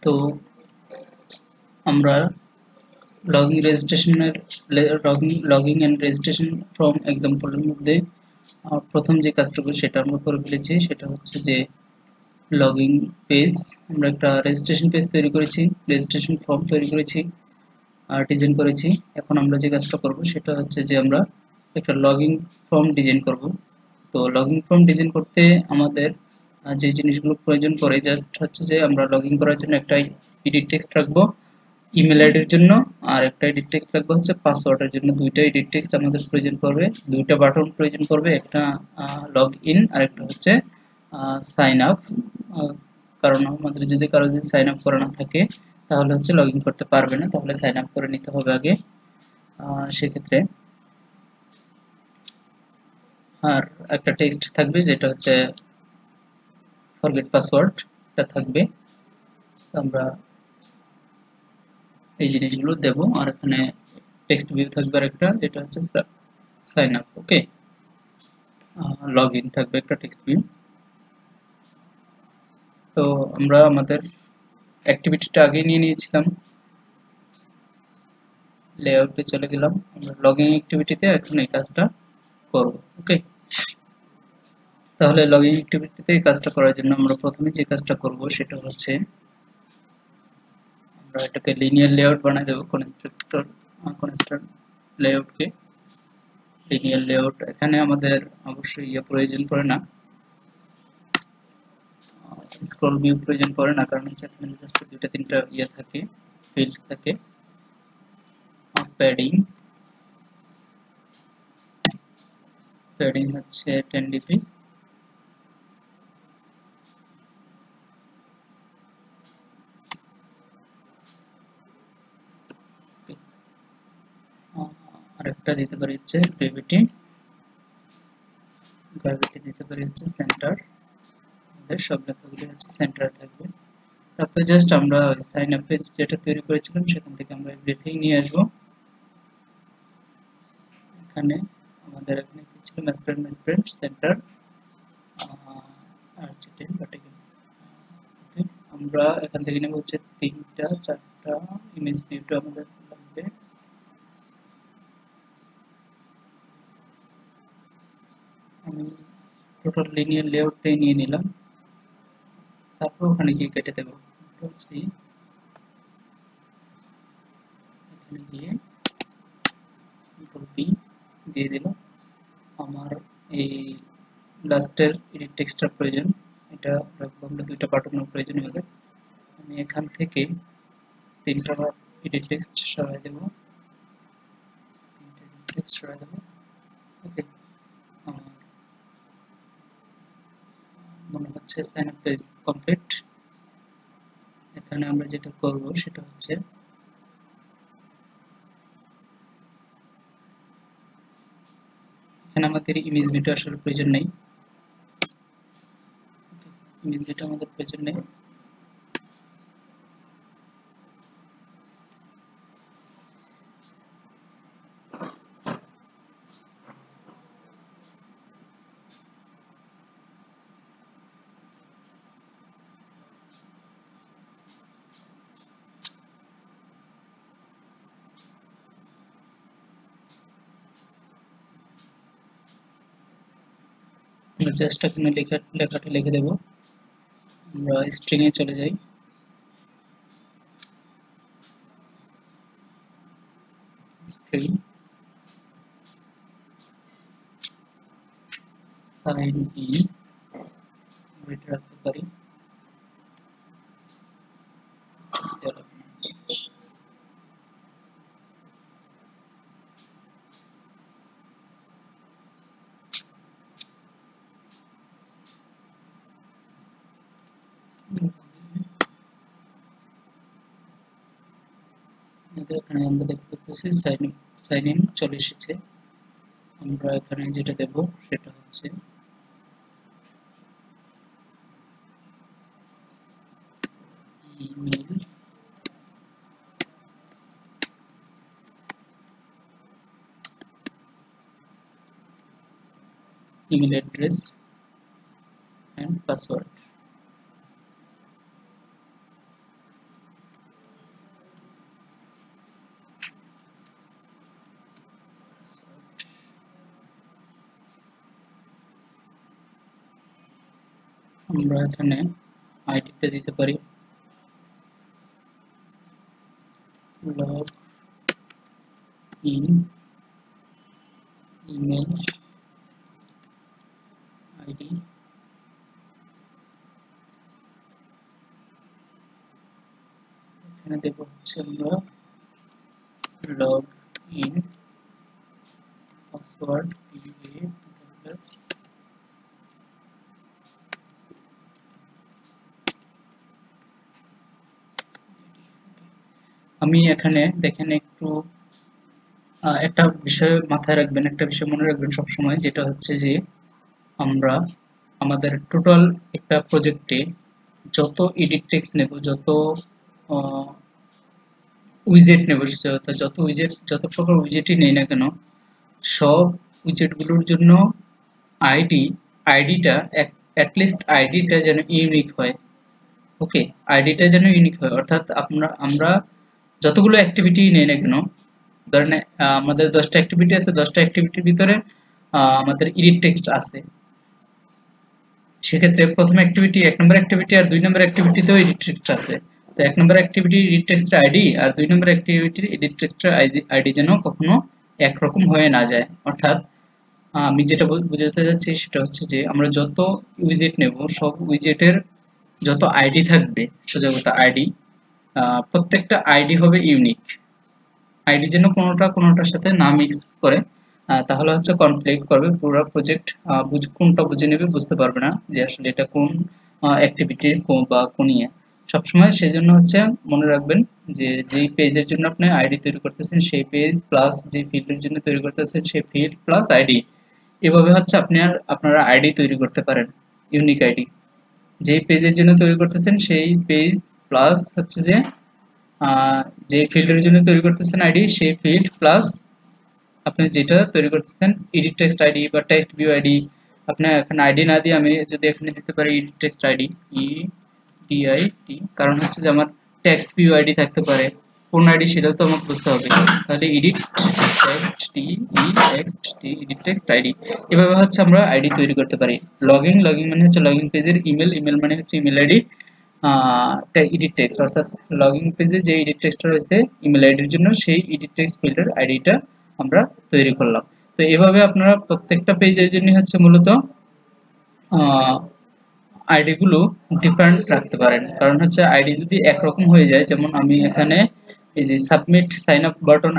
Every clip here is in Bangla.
তো আমরা লগিং এন্ড রেজিস্ট্রেশন ফ্রম এক্সাম্পলের মধ্যে প্রথম যে কাজটা করি সেটা আমরা করে ফেলেছি। সেটা হচ্ছে যে লগিং পেজ, আমরা একটা রেজিস্ট্রেশন পেজ তৈরি করেছি, রেজিস্ট্রেশন ফর্ম তৈরি করেছি আর ডিজাইন করেছি। এখন আমরা যে কাজটা করব সেটা হচ্ছে যে আমরা একটা লগিং ফর্ম ডিজাইন করব। তো লগিং ফর্ম ডিজাইন করতে আমাদের যে জিনিসগুলো প্রয়োজন পড়ে জাস্ট হচ্ছে যে আমরা লগইন করার জন্য একটা এডিট টেক্সট রাখবো ইমেল আইডির জন্য, আর একটা এডিট টেক্সট রাখবো হচ্ছে পাসওয়ার্ডের জন্য। দুইটা এডিট টেক্সট আমাদের প্রয়োজন পড়বে, দুইটা বাটন প্রয়োজন পড়বে, একটা লগ ইন আর একটা হচ্ছে সাইন আপ। কারণ আমাদের যদি কারো যদি সাইন আপ করা না থাকে তাহলে হচ্ছে লগ ইন করতে পারবে না, তাহলে সাইন আপ করে নিতে হবে আগে সেক্ষেত্রে। আর একটা টেক্সট থাকবে যেটা হচ্ছে ফরগেট পাসওয়ার্ড, এটা থাকবে। আমরা এই জিনিসগুলো দেব। আর এখানে টেক্সট ভিউ থাকবে আর একটা, যেটা হচ্ছে sign up. Okay, log in থাকবে একটা টেক্সট ভিউ। তো আমরা আমাদের অ্যাক্টিভিটিটা আগে নিয়ে নিয়েছিলাম, লেআউটে চলে গেলাম, আমরা লগইন অ্যাক্টিভিটিতে এখন এই কাজটা করব। ওকে, তাহলে লগইন অ্যাক্টিভিটিতে এই কাজটা করার জন্য আমরা প্রথমে যে কাজটা করব সেটা হচ্ছে আমরা এটাকে লিনিয়ার লেআউট বানিয়ে দেবো। কনস্ট্রাক্টর লেআউটকে লিনিয়ার লেআউট, এখানে আমাদের অবশ্যই প্রয়োজন পড়ে না, স্ক্রল ভিউ প্রয়োজন পড়ে না, কারণ হচ্ছে এখানে জাস্ট দুইটা তিনটা থাকে, ফিল্ড থাকে। প্যাডিং প্যাডিং হচ্ছে 10 ডিপি। আরেকটা দিতে পারি হচ্ছে গ্র্যাভিটি দিতে পারি হচ্ছে সেন্টার। আমাদের সব লেখাগুলো হচ্ছে সেন্টার থাকবে। তারপরে জাস্ট আমরা সাইন আপ পেজ যেটা তৈরি করেছিলাম সেখান থেকে আমরা এভরিথিং নিয়ে আসবো। এখানে আমাদের এখানে কি ছিল, মেসপ্রেন্ট সেন্টার আর হচ্ছে ভার্টিক্যাল। আমরা এখান থেকে নেব হচ্ছে 3টা 4টা ইমেজ ভিউটা আমাদের লাগবে। আমি টোটাল লিনিয়ার লেআউটটাই নিয়ে নিলাম, তারপর ওখানে গিয়ে কেটে দেবো। সি এখানে গিয়ে বি দিয়ে দিলাম। আমার এই লাস্টের এডিট টেক্সটার প্রয়োজন, এটা রাখবো আমরা, দুইটা বাটনের প্রয়োজন হবে। আমি এখান থেকে 3টা এডিট টেক্সট সরাই দেবো, 3টা এডিট টেক্সট সরাই দেবো। ওকে, আমার মনে হচ্ছে সাইন আপ পেজ কমপ্লিট। এখানে আমরা যেটা করব সেটা হচ্ছে এখানে আমাদের ইমেজ ভিডিও আসলে প্রয়োজন নেই, ইমেজ ভিডিও আমাদের প্রয়োজন নেই। আমরা জাস্ট এখানে লেখাটা লিখে দেব। আমরা স্ট্রিং এ চলে যাই, স্ট্রিং সাইন ইন এটা রাখতে পারি। এখানে আমরা দেখতে পাচ্ছি সাইন ইন চলে এসেছে। আমরা এখানে যেটা দেব সেটা হচ্ছে ইমেল অ্যাড্রেস এন্ড পাসওয়ার্ড। আমরা এখানে আইডিটা দিতে পারি লগ ইন ইমেল আইডি, এখানে দেব হচ্ছে আমরা লগ ইন পাসওয়ার্ড PASS। আমি এখানে দেখেন একটু একটা বিষয় মাথায় রাখবেন, একটা বিষয় মনে রাখবেন সবসময়, যেটা হচ্ছে যে আমরা আমাদের টোটাল একটা প্রজেক্টে যত এডিট টেক্সট নেব, যত উইজেট নেব, যত উইজেট, যত প্রকার উইজেটই নেই না কেন, সব উইজেটগুলোর জন্য আইডি আইডিটা অ্যাটলিস্ট আইডিটা যেন ইউনিক হয়। ওকে, আইডিটা যেন ইউনিক হয়, অর্থাৎ আমরা যতগুলো অ্যাক্টিভিটি নেই না কেন, ধরেন আমাদের 10টা অ্যাক্টিভিটি আছে, 10টা অ্যাক্টিভিটির ভিতরে আমাদের এডিট টেক্সট আছে, সেক্ষেত্রে প্রথম অ্যাক্টিভিটি, 1 নম্বর অ্যাক্টিভিটি আর 2 নম্বর অ্যাক্টিভিটিতেও এডিট টেক্সট আছে। তো 1 নম্বর অ্যাক্টিভিটির এডিট টেক্সটের আইডি আর 2 নম্বর অ্যাক্টিভিটির এডিট টেক্সটের আইডি যেন কখনো একরকম হয়ে না যায়। অর্থাৎ আমি যেটা বোঝাতে যাচ্ছি সেটা হচ্ছে যে আমরা যত উইজেট নেব, সব উইজেটের যত আইডি থাকবে, সোজা কথা আইডি, প্রত্যেকটা আইডি হবে ইউনিক। আইডি যেন কোনোটার সাথে না মিক্স করে, তাহলে হচ্ছে কনফ্লিক্ট করবে পুরো প্রজেক্ট, কোনটা বুঝে নেবে বুঝতে পারবে না যে আসলে এটা কোন অ্যাক্টিভিটি বা কোন ইয়ে। সবসময় সেজন্য হচ্ছে মনে রাখবেন যে যেই পেজের জন্য আপনি আইডি তৈরি করতেছেন সেই পেজ প্লাস যে ফিল্ডের জন্য তৈরি করতেছেন সেই ফিল্ড প্লাস আইডি, এভাবে হচ্ছে আপনারা আইডি তৈরি করতে পারেন, ইউনিক আইডি। যেই পেজের জন্য তৈরি করতেছেন সেই পেজ প্লাস হচ্ছে যে যে ফিল্ডের জন্য তৈরি করতেছেন আইডি সেই ফিল্ড প্লাস আপনি যেটা তৈরি করতেছেন এডিট টেক্সট আইডি বা টেক্সট ভিউ আইডি। আপনি এখানে আইডি না দিয়ে আমি যদি এখানে দিতে পারি এডিট টেক্সট আইডি, EDIT, কারণ হচ্ছে যে আমার টেক্সট ভিউ আইডি থাকতে পারে, কোন আইডি সেটাও তো আমাকে বুঝতে হবে। তাহলে edit text edit text ID, এভাবে হচ্ছে আমরা আইডি তৈরি করতে পারি। লগইন মানে হচ্ছে লগইন পেজের ইমেল মানে হচ্ছে ইমেল আইডি, এডিট টেক্সট অর্থাৎ লগইন পেজে যে এডিট টেক্সট রয়েছে ইমেল আইডির জন্য সেই এডিট টেক্সট ফিল্ডের আইডিটা আমরা তৈরি করলাম। তো এভাবে আপনারা প্রত্যেকটা পেজের জন্য হচ্ছে মূলত আইডি গুলো ডিফারেন্ট রাখতে পারেন, কারণ হচ্ছে আইডি যদি একরকম হয়ে যায়, যেমন আমি এখানে এই যে submit sign up button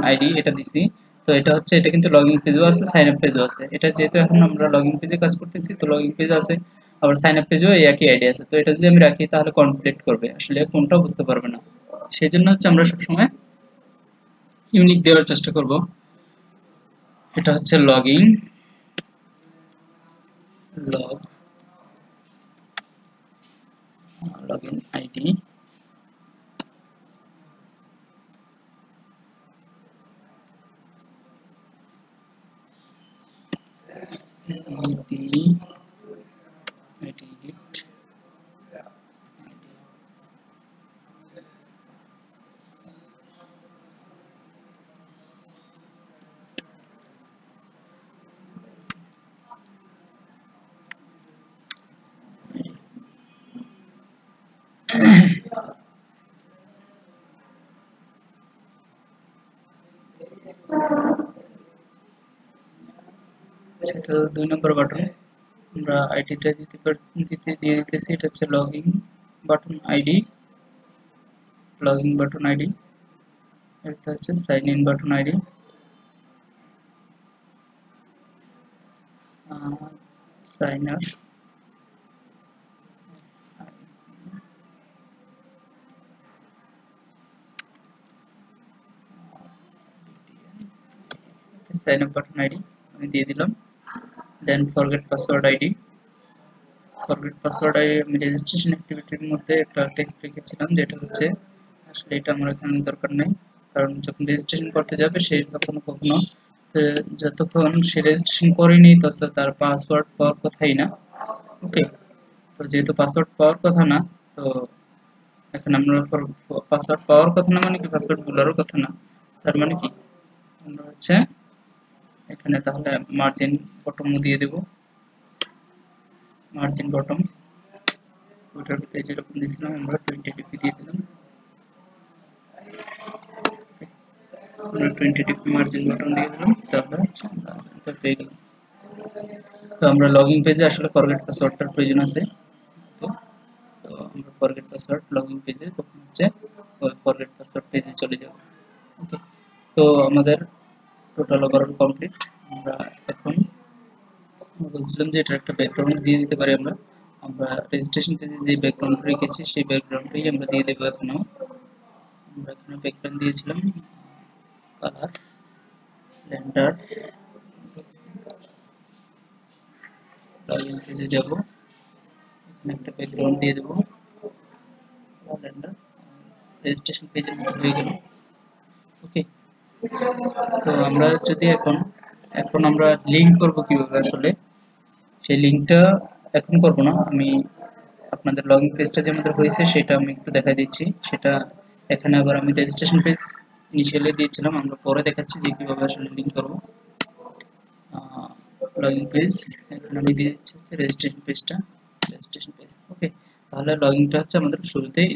ID এটা দিছি, তো এটা হচ্ছে, এটা কিন্তু লগইন পেজও আছে সাইন আপ পেজও আছে। এটা যেহেতু এখন আমরা লগইন পেজে কাজ করতেছি, তো লগইন পেজ আছে আবার সাইন আপ পেজেও এই একই আইডি আছে, তো এটা যদি আমি রাখি তাহলে কনফ্লিক্ট করবে, আসলে কোনটা বুঝতে পারবে না। সেই জন্য হচ্ছে আমরা সবসময় ইউনিক দেওয়ার চেষ্টা করব। এটা হচ্ছে লগইন লগইন আইডি, এডিট সেটা 2 নম্বর বাটন, আমরা আইডিটা দিয়ে দিতেছি, এটা হচ্ছে লগইন বাটন আইডি, এটা হচ্ছে সাইন ইন বাটন আইডি, সাইনার সাইন আপ বাটন আইডি আমি দিয়ে দিলাম। দেন ফরগেট পাসওয়ার্ড আইডি, আমি রেজিস্ট্রেশন অ্যাক্টিভিটির মধ্যে একটা টেক্সট লিখেছিলাম, যেটা হচ্ছে আসলে এটা আমার এখানে দরকার নেই, কারণ যখন রেজিস্ট্রেশন করতে যাবে সে কখনো যতক্ষণ সে রেজিস্ট্রেশন করেনি তত তার পাসওয়ার্ড পাওয়ার কথাই না। ওকে, তো যেহেতু পাসওয়ার্ড পাওয়ার কথা না, তো এখন আমরা পাসওয়ার্ড পাওয়ার কথা না মানে কি পাসওয়ার্ড ভুলারও কথা না, তার মানে কি আমরা হচ্ছে এখানে তাহলে মার্জিন বটম দিয়ে দেব, মার্জিন বটম ওটার ভিতরে যেরকম দিয়েছিলাম আমরা 20 ডিপি দিয়ে দিলাম। আমরা 20 ডিপি মার্জিন বটম দিয়ে দিলাম, তাহলে হচ্ছে আমরা এটা পেয়ে গেলাম। তো আমরা লগইন পেজে আসলে ফরগেট পাসওয়ার্ডটার প্রয়োজন আছে। তো আমরা ফরগেট পাসওয়ার্ড লগইন পেজে তখন হচ্ছে ওই ফরগেট পাসওয়ার্ড পেজে চলে যাব। ওকে, তো আমাদের টোটাল ওভারঅল কমপ্লিট। আমরা এখন বলছিলাম যে এটা একটা ব্যাকগ্রাউন্ড দিয়ে দিতে পারি আমরা। আমরা রেজিস্ট্রেশন পেজে যে ব্যাকগ্রাউন্ড রেখেছি সেই ব্যাকগ্রাউন্ডটাই আমরা দিয়ে দেবো এখনও। আমরা এখানে ব্যাকগ্রাউন্ড দিয়েছিলাম কালার রেন্ডার, লগইন পেজে যাব, এখানে একটা ব্যাকগ্রাউন্ড দিয়ে দেবো রেন্ডার, রেজিস্ট্রেশন পেজের মতো হয়ে গেল। ওকে, তো আমরা যদি এখন এখন আমরা লিঙ্ক করব কিভাবে আসলে, সেই লিঙ্কটা এখন করব না, আমি আপনাদের লগইন পেজটা যে আমাদের হয়েছে সেটা আমি একটু দেখাই দিচ্ছি। সেটা এখানে আবার আমি রেজিস্ট্রেশন পেজ ইনিশিয়ালি দিয়েছিলাম, আমরা পরে দেখাচ্ছি যে কীভাবে আসলে লিঙ্ক করব। লগইন পেজ এখানে আমি দিয়ে দিচ্ছি হচ্ছে রেজিস্ট্রেশন পেজটা, রেজিস্ট্রেশন পেজ। ওকে, তাহলে লগইনটা হচ্ছে আমাদের শুরুতেই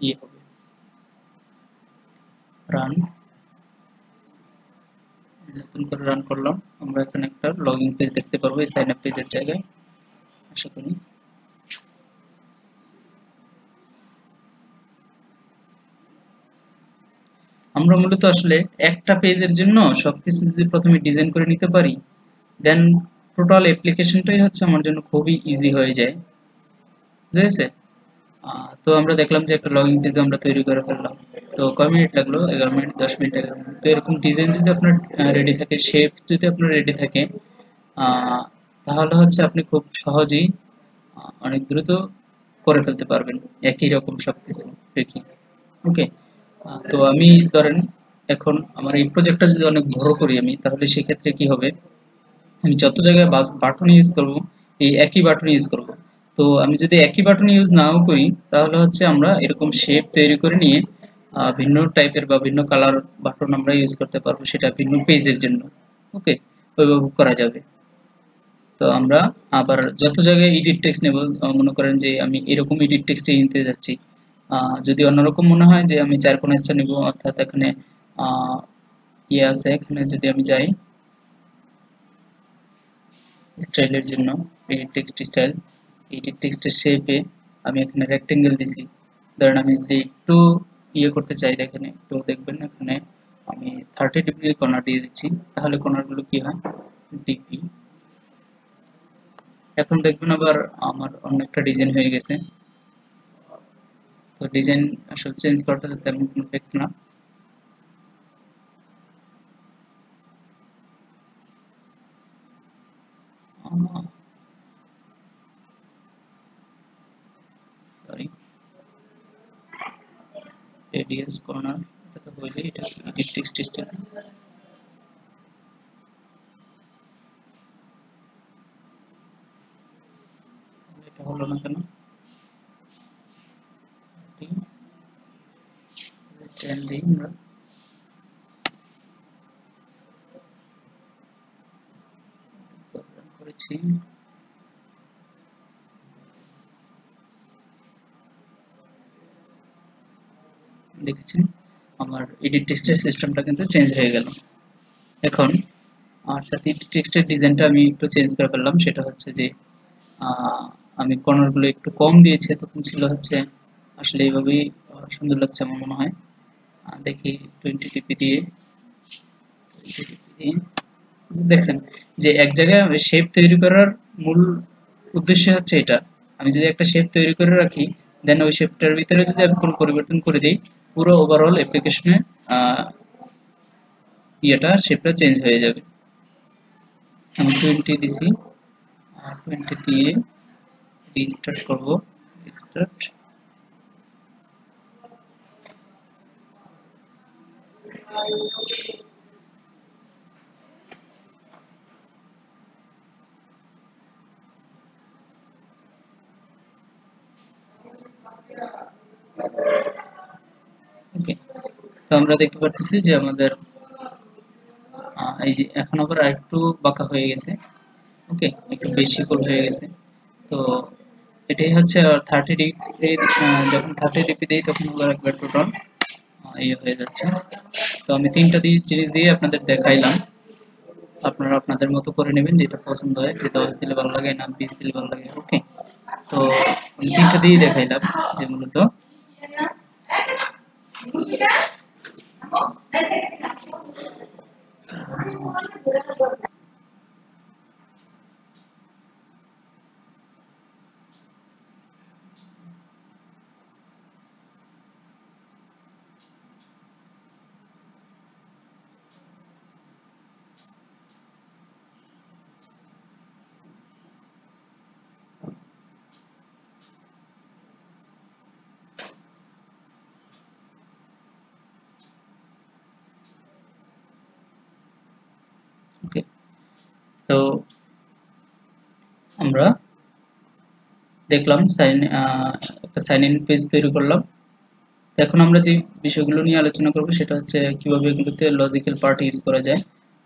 ইয়ে হবে, রান, নতুন করে রান করলাম। আমরা এখানে একটা লগইন পেজ দেখতে পারবো এই সাইন আপ পেজের জায়গায়, আশা করি। আমরা মূলত আসলে একটা পেজের জন্য সবকিছু যদি প্রথমে ডিজাইন করে নিতে পারি, দেন টোটাল অ্যাপ্লিকেশনটাই হচ্ছে আমার জন্য খুবই ইজি হয়ে যায়, বুঝেছে? তো আমরা দেখলাম যে একটা লগইন পেজ আমরা তৈরি করে ফেললাম। তো কয় মিনিট লাগলো? 11 মিনিট, 10 মিনিট, 11 মিনিট। তো এরকম ডিজাইন যদি আপনার রেডি থাকে, শেপ যদি আপনার রেডি থাকে, আহ, তাহলে হচ্ছে আপনি খুব সহজেই অনেক দ্রুত করে ফেলতে পারবেন একই রকম সবকিছু রেখে। ওকে, তো আমি ধরেন এখন আমার এই প্রজেক্টটা যদি অনেক বড় করি আমি, তাহলে সেক্ষেত্রে কি হবে, আমি যত জায়গায় বাটন ইউজ করব এই একই বাটন ইউজ করব। তো আমি যদি একই বাটন ইউজ নাও করি, তাহলে হচ্ছে আমরা এরকম শেপ তৈরি করে নিয়ে ভিন্ন টাইপের বা ভিন্ন কালার বাটন আমরা ইউজ করতে পারবো, সেটা ভিন্ন পেজের জন্য। ওকে, ওইভাবে করা যাবে। তো আমরা আবার যত জায়গায় এডিট টেক্সট নেব, মনে করেন যে আমি এরকম এডিট টেক্সটে নিতে যাচ্ছি, যদি অন্যরকম মনে হয় যে আমি চার কোণা ইচ্ছা নিব, অর্থাৎ এখানে ইয়ে আছে, এখানে যদি আমি যাই স্টাইলের জন্য, এডিট টেক্সট স্টাইল, এডিট টেক্সটের শেপে আমি এখানে রেক্টেঙ্গেল দিছি। ধরেন আমি যদি একটু ইয়ে করতে চাই, এখানে একটু দেখবেন এখানে আমি 30 ডিগ্রি কর্নার দিয়ে দিচ্ছি, তাহলে কর্নারগুলো কি হয়, ডিপি। এখন দেখবেন আবার আমার অন্য একটা ডিজাইন হয়ে গেছে। তো ডিজাইন আসলে চেঞ্জ করাটা তেমন কোনো ফেক্ট না। সরি, রেডিয়াস কর্নার এটা তো হইলে এটা এডিট টেক্সট স্টাইল, এটা হলো না কেন, স্টাইল দিই আমরা। করেছি দেখেছেন আমার এডিট টেক্সটের সিস্টেমটা কিন্তু চেঞ্জ হয়ে গেল। এখন সাথে এডিট টেক্সটের ডিজাইনটা আমি একটু চেঞ্জ করে ফেললাম, সেটা হচ্ছে যে আমি কর্নারগুলো একটু কম দিয়েছি, তখন ছিল হচ্ছে আসলে এইভাবেই সুন্দর লাগছে আমার মনে হয়। দেখি 20 ডিপি দিয়ে, দেখছেন যে এক জায়গায় শেপ তৈরি করার মূল উদ্দেশ্য হচ্ছে এটা। আমি যদি একটা শেপ তৈরি করে রাখি, দেন ওই শেপটার ভিতরে যদি আমি কোনো পরিবর্তন করে দিই, পুরো ওভারঅল অ্যাপ্লিকেশনে ইয়েটা শেপটা চেঞ্জ হয়ে যাবে। আমি 20 দিছি, 20 দিয়ে রিস্টার্ট করব, রিস্টার্ট। ওকে, তো আমরা দেখতে পাচ্ছি যে আমাদের এই যে এখন আবার আরেকটু বাঁকা হয়ে গেছে। ওকে, একটু বেশি গোল হয়ে গেছে। তো এটাই হচ্ছে 30 ডিগ্রি, যখন 30 ডিগ্রি দিই তখন আবার একবার টোটাল ইয়ে হয়ে যাচ্ছে। তো আমি তিনটা জিনিস দিয়ে আপনাদের দেখাইলাম, আপনারা আপনাদের মতো করে নেবেন যেটা পছন্দ হয়, যে 10 দিলে ভালো লাগে না 20 দিলে ভালো লাগে। ওকে, তো আমি তিনটা দিয়ে দেখাইলাম যে মূলত ওকে, তো আমরা দেখলাম একটা সাইন ইন পেজ তৈরি করলাম। এখন আমরা যে বিষয়গুলো নিয়ে আলোচনা করব সেটা হচ্ছে কিভাবে এগুলোতে লজিক্যাল পার্ট ইউজ করা যায়।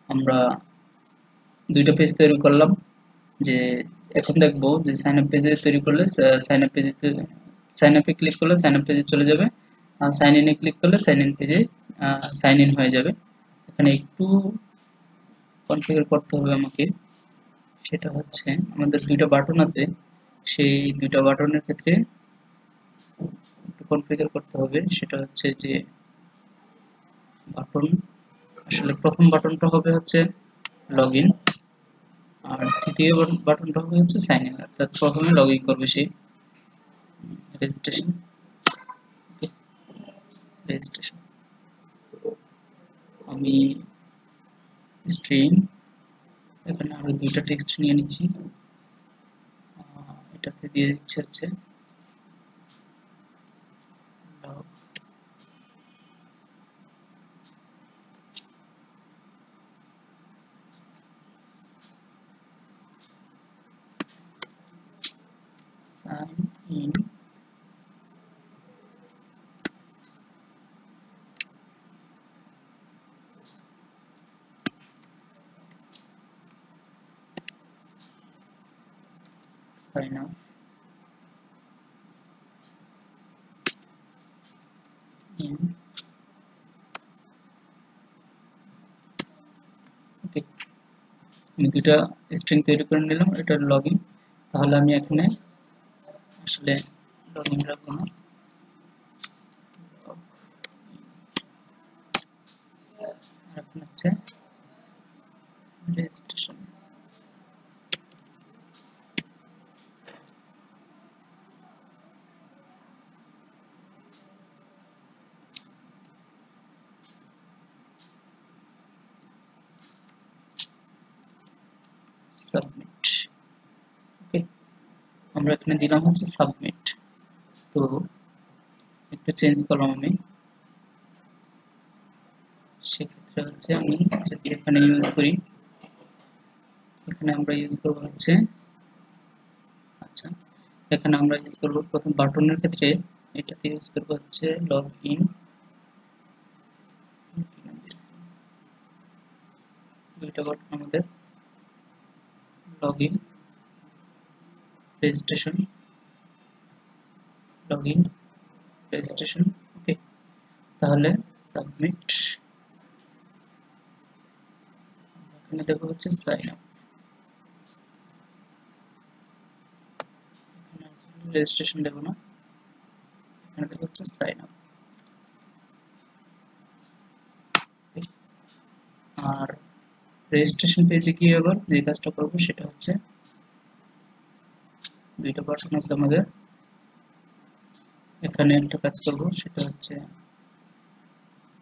আমরা দুইটা পেজ তৈরি করলাম, যে এখন দেখবো যে সাইন আপ পেজে তৈরি করলে সাইন আপ পেজে সাইন আপে ক্লিক করলে সাইন আপ পেজে চলে যাবে, আর সাইন ইনে ক্লিক করলে সাইন ইন পেজে সাইন ইন হয়ে যাবে। এখানে একটু কনফিগার করতে হবে আমাকে, সেটা হচ্ছে আমাদের দুইটা বাটন আছে, সেই দুইটা বাটনের ক্ষেত্রে একটু কনফিগার করতে হবে। সেটা হচ্ছে যে বাটন, আসলে প্রথম বাটনটা হবে হচ্ছে লগ ইন, আর দ্বিতীয় বাটনটা হবে হচ্ছে সাইন ইন। অর্থাৎ প্রথমে লগ ইন করবে সে রেজিস্ট্রেশন, রেজিস্ট্রেশন আমি স্ট্রিং এখানে আরো দুইটা টেক্সট নিয়ে নিচ্ছি, এটাতে দিয়ে দিচ্ছে হচ্ছে sign in sign up in. Okay, আমি দুইটা স্ট্রিং তৈরি করে নিলাম, এটা লগ ইন। তাহলে আমি এখানে আসলে লগ ইন রাখবো না, এখন হচ্ছে রেজিস্ট্রেশন। সাবমিট। ওকে, আমরা এখানে দিলাম হচ্ছে সাবমিট। তো একটু চেঞ্জ করলাম আমি, সেক্ষেত্রে হচ্ছে আমি যদি এখানে ইউজ করি, এখানে আমরা ইউজ করবো হচ্ছে, আচ্ছা এখানে আমরা ইউজ করবো প্রথম বাটনের ক্ষেত্রে এটাতে ইউজ করবো হচ্ছে লগ ইন, দুইটা বাটন আমাদের log in registration, log in registration. Okay, তাহলে সাবমিট, এখানে দেখো হচ্ছে সাইন আপ, এখানে রেজিস্ট্রেশন দেবো না, এখানে দেখো হচ্ছে সাইন আপ। আর রেজিস্ট্রেশন পেজে গিয়ে আবার যে কাজটা করবো সেটা হচ্ছে দুইটা বাটন আছে আমাদের, এখানে একটা কাজ করব সেটা হচ্ছে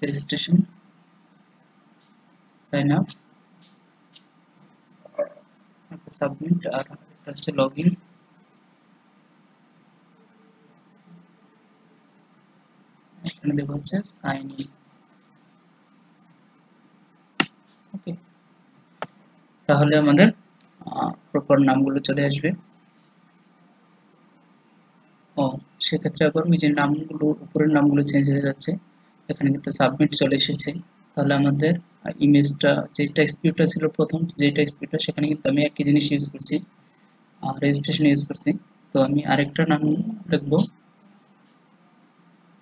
রেজিস্ট্রেশন, সাইন আপ, সাবমিট, আর এটা হচ্ছে লগ ইন। এখানে দেবো হচ্ছে সাইন ইন। ওকে, তাহলে আমাদের প্রপার নামগুলো চলে আসবে। ও, সেক্ষেত্রে আবার ওই যে নামগুলো উপরের নামগুলো চেঞ্জ হয়ে যাচ্ছে, এখানে কিন্তু সাবমিট চলে এসেছে। তাহলে আমাদের ইমেজটা যে টেক্সট ভিউটা ছিল প্রথম যে টেক্সট ভিউটা, সেখানে কিন্তু আমি একই জিনিস ইউজ করছি, রেজিস্ট্রেশন ইউজ করছি। তো আমি আরেকটা নাম লিখবো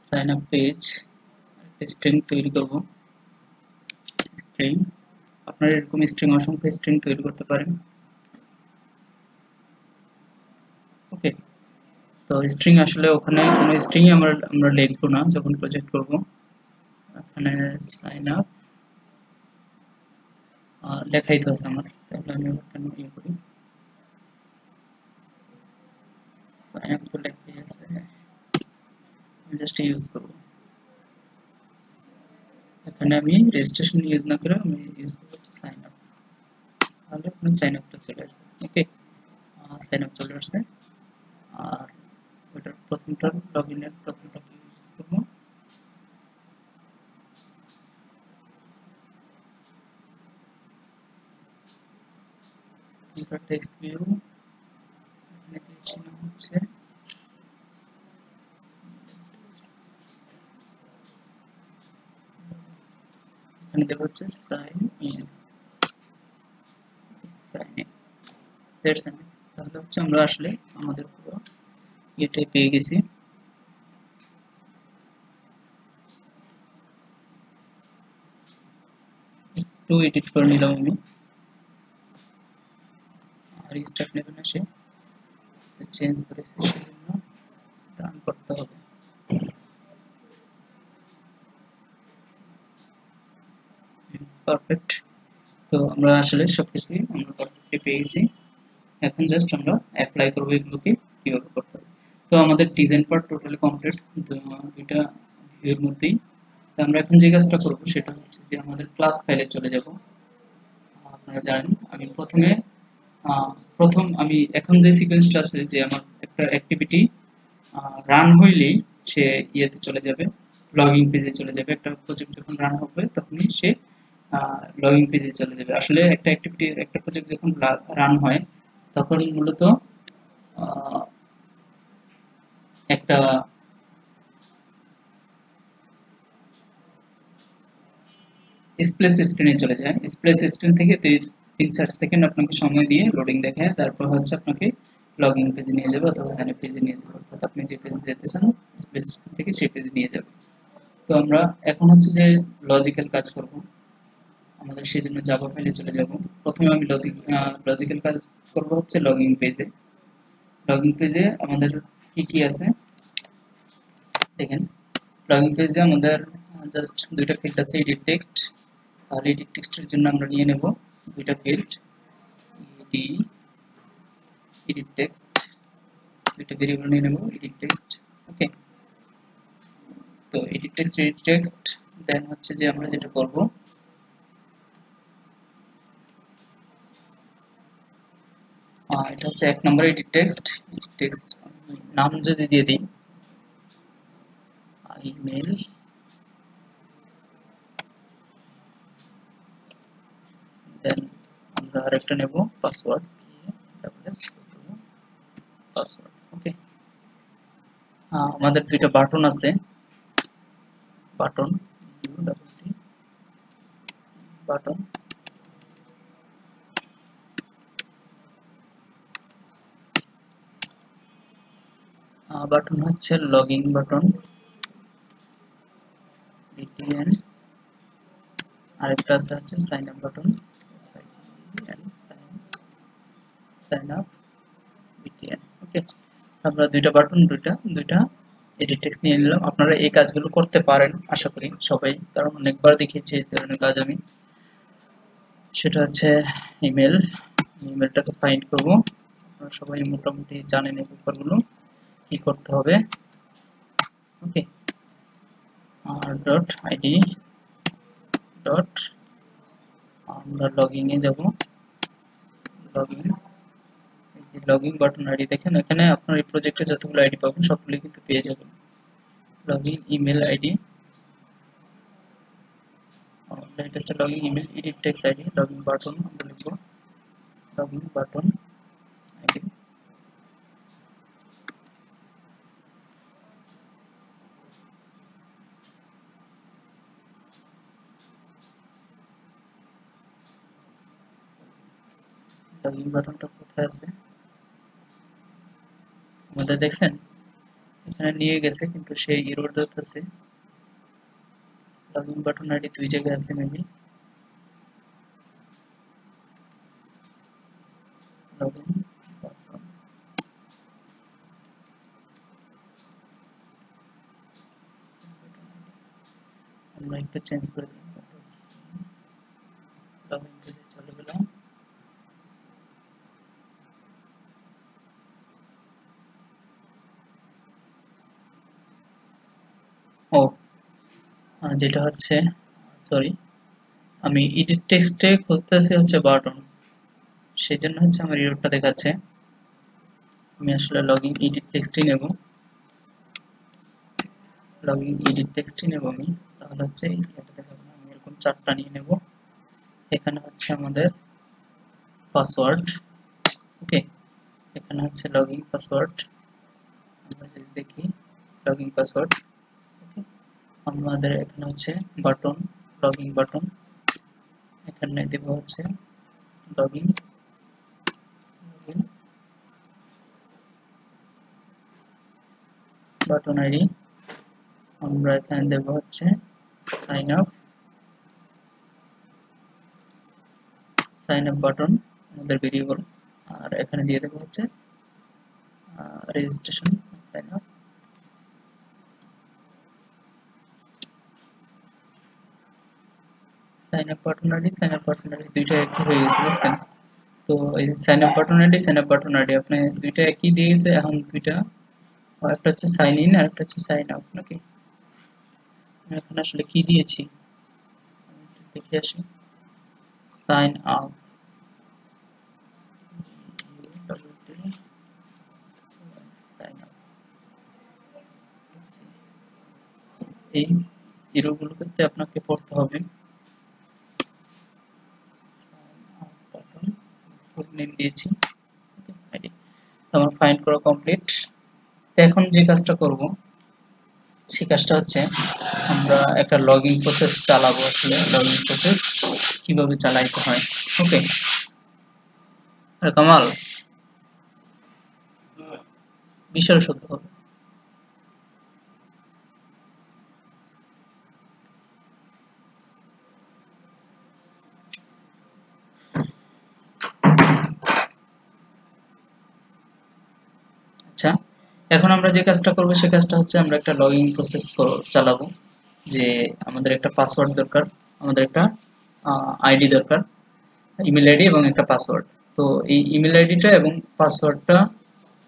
সাইন আপ পেজ, স্ট্রিং তৈরি করব। স্ট্রিং, আপনারা এরকম স্ট্রিং অসংখ্য স্ট্রিং তৈরি করতে পারেন। ওকে, তো স্ট্রিং আসলে ওখানে কোনো স্ট্রিং আমরা লিখবো না যখন প্রজেক্ট করব। এখানে সাইন আপ লেখাই তো আছে আমার, তাহলে আমি ওখানে ইয়ে করি, সাইন আপ তো লেখাই আছে, জাস্ট ইউজ করব। এখানে আমি রেজিস্ট্রেশন ইউজ না করে আমি ইউজ করব হচ্ছে সাইন আপ, তাহলে আপনি সাইন আপটা চলে আসবে। ওকে, সাইন আপ চলে আসছে। আর ওইটার প্রথমটা লগ ইনের প্রথমটা ইউজ করবো, টেক্সট ভিউ, এখানে দিয়েছি নাম হচ্ছে এখানে দেবো হচ্ছে sign in, sign in, that's it. তাহলে হচ্ছে আমরা আসলে আমাদের পুরো এটাই পেয়ে গেছি। একটু এডিট করে নিলাম আমি, আর স্টার্ট নেবেন এসে চেঞ্জ করেছি সেজন্য রান করতে হবে। পারফেক্ট, তো আমরা আসলে সবকিছুই আমরা পারফেক্টলি পেয়ে গেছি। এখন জাস্ট আমরা অ্যাপ্লাই করবো এগুলোকে কিভাবে করতে হবে। তো আমাদের ডিজাইন পার্ট টোটালি কমপ্লিট, দুইটা ভিউর মধ্যেই। তো আমরা এখন যে কাজটা করবো সেটা হচ্ছে যে আমাদের ক্লাস ফাইলে চলে যাব। আপনারা জানেন আমি প্রথম আমি এখন যে সিকোয়েন্সটা আছে যে আমার একটা অ্যাক্টিভিটি রান হইলেই সে ইয়েতে চলে যাবে, লগইন পেজে চলে যাবে। একটা প্রজেক্ট যখন রান হবে তখনই সে লগইন পেজে চলে যাবে। আসলে একটা অ্যাক্টিভিটি একটা প্রজেক্ট যখন রান হয় তখন মূলত আহ, একটা স্প্লেশ স্ক্রিনে চলে যায়। স্প্লেশ স্ক্রিন থেকে 3-4 সেকেন্ড আপনাকে সময় দিয়ে লোডিং দেখায়, তারপর হচ্ছে আপনাকে লগ ইন পেজে নিয়ে যাবে অথবা সাইন আপ পেজে নিয়ে যাবে, অর্থাৎ আপনি যে পেজে যেতে চান স্প্লেশ স্ক্রিন থেকে সেই পেজে নিয়ে যাবে। তো আমরা এখন হচ্ছে যে লজিক্যাল কাজ করব, আমাদের সেই জন্য জাভা ফাইলে চলে যাব। প্রথমে আমি লজিক্যাল কাজ করব হচ্ছে লগ ইন পেজে। লগ ইন পেজে আমাদের কি কি আছে দেখেন। লগ ইন পেজে আমাদের জাস্ট দুইটা ফিল্ড আছে, এডিট টেক্সট। তাহলে এডিট টেক্সটের জন্য আমরা নিয়ে নেব দুইটা ফিল্ড, এডি এডিট টেক্সট, দুইটা ভেরিয়েবল নিয়ে নেব এডিট টেক্সট। ওকে, তো এডিট টেক্সট দেন হচ্ছে যে আমরা যেটা করব এটা হচ্ছে 1 নম্বর এডিট টেক্সট নাম যদি দিয়ে দিই ইমেল, দেন আমরা আরেকটা নেব পাসওয়ার্ড, পাসওয়ার্ড। ওকে, আমাদের দুইটা বাটন আছে, বাটন বাটন বাটন হচ্ছে লগইন বাটন বিটিএন, আরেকটা আছে হচ্ছে sign up button sign up BTN. Okay, আমরা দুইটা বাটন দুইটা এডিট টেক্সট নিয়ে নিলাম। আপনারা এই কাজগুলো করতে পারেন আশা করি সবাই, কারণ অনেকবার দেখিয়েছি এই ধরনের কাজ আমি। সেটা হচ্ছে ইমেল, ইমেলটাকে ফাইন্ড করব। আপনারা সবাই মোটামুটি জানেন এই ব্যাপারগুলো কি করতে হবে। ওকে, আর ডট আইডি ডট, আমরা লগইন এ যাব, লগইন, এই যে লগইন বাটন আইডি দেখেন, এখানে আপনার এই প্রজেক্টে যতগুলো আইডি পাবেন সবগুলো কিন্তু পেয়ে যাবেন। লগইন ইমেল আইডি, এটা হচ্ছে login email, edit text ID, login button আমরা লিখব, লগইন বাটন আইডি, লগইন বাটনটা কোথায় আছে, আমাদের দেখছেন এখানে নিয়ে গেছে কিন্তু সেই এরর দেখাচ্ছে লগইন বাটন আইডি দুই জায়গায় আছে মেবি লগইন বাটন আমরা একটু চেঞ্জ করে দিই লগইন পেজে চলে গেলাম ও যেটা হচ্ছে সরি আমি এডিট টেক্সটে খুঁজতেছি হচ্ছে বাটন সেজন্য হচ্ছে আমার এররটা দেখাচ্ছে আমি আসলে লগইন এডিট টেক্সটই নেব লগইন এডিট টেক্সটই নেব আমি তাহলে হচ্ছে এটা দেখাবো আমি এরকম চারটা নিয়ে নেব এখানে হচ্ছে আমাদের পাসওয়ার্ড ওকে এখানে হচ্ছে লগইন পাসওয়ার্ড আমরা যদি দেখি লগইন পাসওয়ার্ড ওকে আমাদের এখানে হচ্ছে বাটন লগইন বাটন এখানে দেব হচ্ছে লগইন বাটন আইডি আমরা এখানে দেব হচ্ছে সাইন আপ বাটন আমাদের ভেরিয়েবল আর এখানে দিয়ে দেব হচ্ছে registration sign up button ID দুইটা একই হয়ে গেছে বুঝছেন তো এই সাইন আপ বাটন আইডি আপনি দুইটা একই দিয়ে গেছে এখন দুইটা একটা হচ্ছে সাইন ইন আর একটা হচ্ছে সাইন আউট নাকি আমি এখন আসলে কি দিয়েছি দেখে আসি সাইন আউট সাইন আউট এই এরোগুলো করতে আপনাকে পড়তে হবে ফুল নেম দিয়েছি আমার ফাইন্ড করা কমপ্লিট এখন যে কাজটা করব সেই কাজটা হচ্ছে আমরা একটা লগইন প্রসেস চালাবো আসলে লগইন প্রসেস কিভাবে চালাইতে হয় ওকে কামাল বিশাল সত্য হবে আচ্ছা এখন আমরা যে কাজটা করব সেই কাজটা হচ্ছে আমরা একটা লগইন প্রসেস চালাবো যে আমাদের একটা পাসওয়ার্ড দরকার আমাদের একটা আইডি দরকার ইমেল আইডি এবং একটা পাসওয়ার্ড তো এই ইমেল আইডিটা এবং পাসওয়ার্ডটা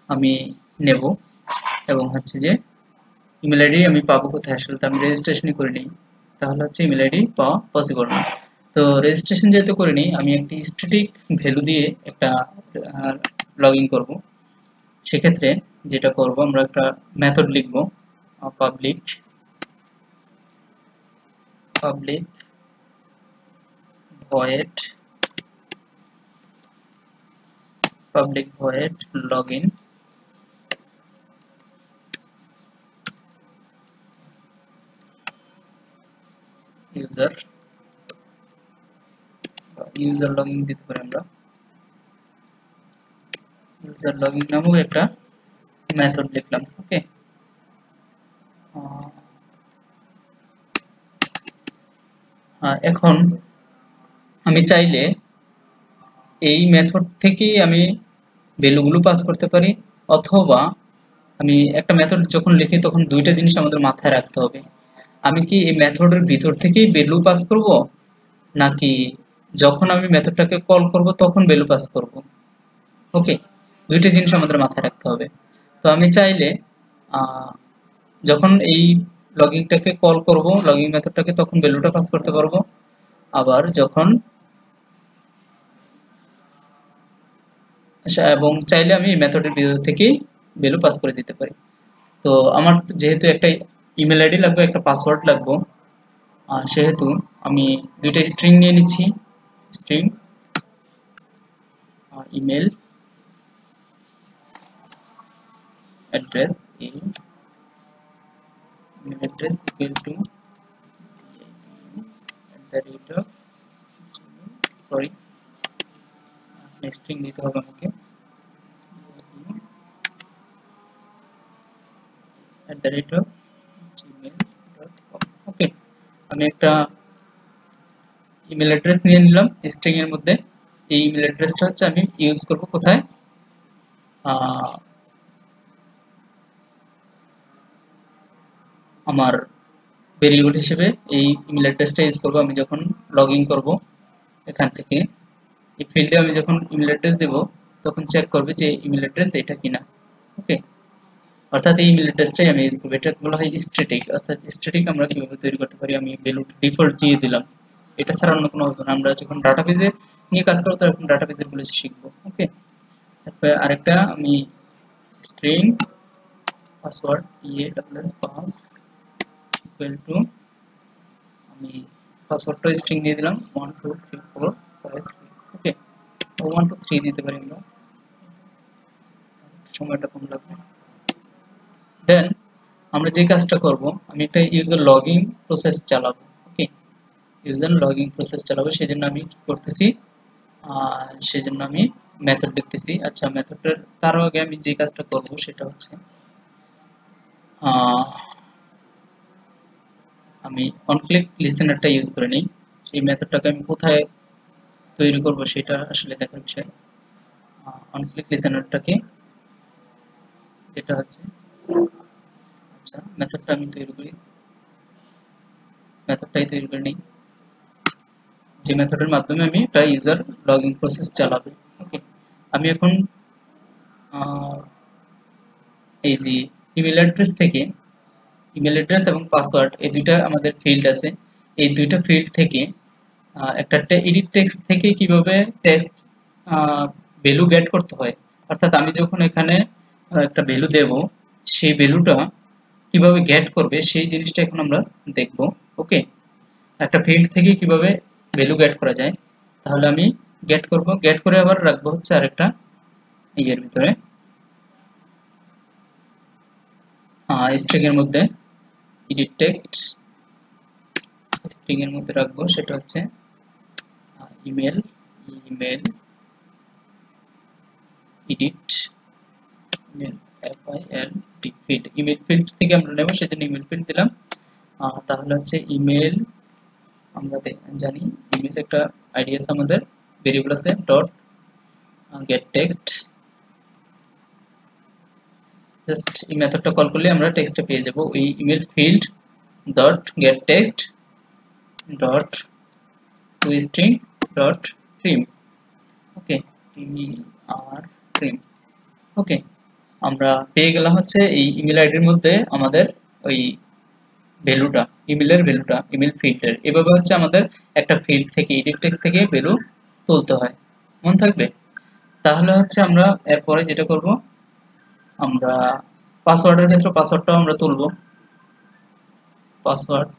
আমি নেব এবং হচ্ছে যে ইমেল আইডি আমি পাবো কোথায় আসলে তো আমি রেজিস্ট্রেশনই করে নিই তাহলে হচ্ছে ইমেল আইডি পাওয়া পসিবল না তো রেজিস্ট্রেশন যেহেতু করে নিই আমি একটি স্ট্যাটিক ভ্যালু দিয়ে একটা লগ ইন করবো সেক্ষেত্রে যেটা করব আমরা একটা মেথড লিখব public void login user login দিতে পারি আমরা ইউজার লগইন নামক একটা মেথড লিখলাম ওকে এখন আমি চাইলে এই মেথড থেকেই আমি ভ্যালুগুলো পাস করতে পারি অথবা আমি একটা মেথড যখন লিখি তখন দুইটা জিনিস আমাদের মাথায় রাখতে হবে আমি কি এই মেথডের ভিতর থেকেই ভ্যালু পাস করব নাকি যখন আমি মেথডটাকে কল করব তখন ভ্যালু পাস করব ওকে দুইটা জিনিস আমাদের মাথায় রাখতে হবে তো আমি চাইলে যখন এই লগইনটাকে কল করব লগইন মেথডটাকে তখন ভ্যালুটা পাস করতে পারবো আবার যখন এবং চাইলে আমি এই মেথডের ভিতর থেকেই ভ্যালু পাস করে দিতে পারি তো আমার যেহেতু একটা ইমেল আইডি লাগবে একটা পাসওয়ার্ড লাগবে সেহেতু আমি দুইটা স্ট্রিং নিয়ে নিচ্ছি string email address email address equal to sorry string দিতে হবে আমাকে @gmail.com। ওকে, আমি একটা ইমেল অ্যাড্রেস নিয়ে নিলাম স্ট্রিং এর মধ্যে। এই ইমেল অ্যাড্রেসটা হচ্ছে আমি ইউজ করব কোথায়, আমার ভেরিয়েবল হিসেবে এই ইমেল অ্যাড্রেসটা ইউজ করব আমি যখন লগ ইন করবো। এখান থেকে এই ফিল্ডে আমি যখন ইমেল অ্যাড্রেস দেব তখন চেক করবে যে ইমেল অ্যাড্রেস এটা কিনা। ওকে, অর্থাৎ এই ইমেল অ্যাড্রেসটাই আমি ইউজ করব। এটা বলা হয় স্ট্যাটিক। অর্থাৎ স্ট্যাটিক আমরা কিভাবে তৈরি করতে পারি, আমি ভ্যালু ডিফল্ট দিয়ে দিলাম, এটা ছাড়া অন্য কোনো হবে না। আমরা যখন ডাটাবেজে নিয়ে কাজ করব তখন ডাটাবেজের গুলো শিখবো। ওকে, তারপরে আরেকটা আমি string password pass equal to, আমি পাসওয়ার্ডটা স্ট্রিং দিয়ে দিলাম 1 2 3 4 5 6। ওকে, 1 2 3 দিতে পারি আমরা, সময়টা কম লাগবে। দেন আমরা যে কাজটা করব, আমি একটা ইউজার লগইন প্রসেস চালাবো। ওকে, ইউজার লগইন প্রসেস চালাবো, সেজন্য আমি কি করতেছি, সেজন্য আমি মেথড লিখতেছি। আচ্ছা, মেথডের তার আগে আমি যে কাজটা করব সেটা হচ্ছে আমি অন ক্লিক লিসেনারটা ইউজ করে নিই। সেই মেথডটাকে আমি কোথায় তৈরি করব সেটা আসলে দেখার বিষয়। অন ক্লিক লিসেনারটাকে যেটা হচ্ছে, আচ্ছা মেথডটা আমি তৈরি করি, মেথডটাই তৈরি করে নিই যে মেথডের মাধ্যমে আমি একটা ইউজার লগইন প্রসেস চালাবো। ওকে, আমি এখন এই যে ইমেল অ্যাড্রেস থেকে, ইমেল অ্যাড্রেস এবং পাসওয়ার্ড এই দুইটা আমাদের ফিল্ড আছে। এই দুইটা ফিল্ড থেকে একটা এডিট টেক্সট থেকে কিভাবে টেক্সট ভ্যালু গেট করতে হয়, অর্থাৎ আমি যখন এখানে একটা ভ্যালু দেব সেই ভ্যালুটা কিভাবে গেট করবে সেই জিনিসটা এখন আমরা দেখব। ওকে, একটা ফিল্ড থেকে কিভাবে ভ্যালু গেট করা যায়, তাহলে আমি গেট করব, গেট করে আবার রাখবো হচ্ছে আরেকটা ইয়ের ভিতরে, স্ট্রিং এর মধ্যে, এডিট টেক্সট স্ট্রিং এর মধ্যে রাখবো, সেটা হচ্ছে email, email edit email field, email field থেকে আমরা নেব, সেজন্য ইমেল ফিল্ড দিলাম। তাহলে হচ্ছে ইমেল, আমরা জানি ইমেল একটা আইডি আছে, আমাদের ভেরিয়েবল আছে ডট গেট টেক্সট। জাস্ট এই মেথডটা কল করলে আমরা টেক্সটটা পেয়ে যাব, ওই email field dot get text dot to string dot trim. Okay, trim. Okay, আমরা পেয়ে গেলাম হচ্ছে এই ইমেল আইডির মধ্যে আমাদের ওই ভ্যালুটা, ইমেলের ভ্যালুটা, ইমেল ফিল্ডের। এভাবে হচ্ছে আমাদের একটা ফিল্ড থেকে এডিট টেক্সট থেকে ভ্যালু তুলতে হয়, মনে থাকবে। তাহলে হচ্ছে আমরা এরপরে যেটা করব, আমরা পাসওয়ার্ডের ক্ষেত্রে পাসওয়ার্ডটাও আমরা তুলব, পাসওয়ার্ড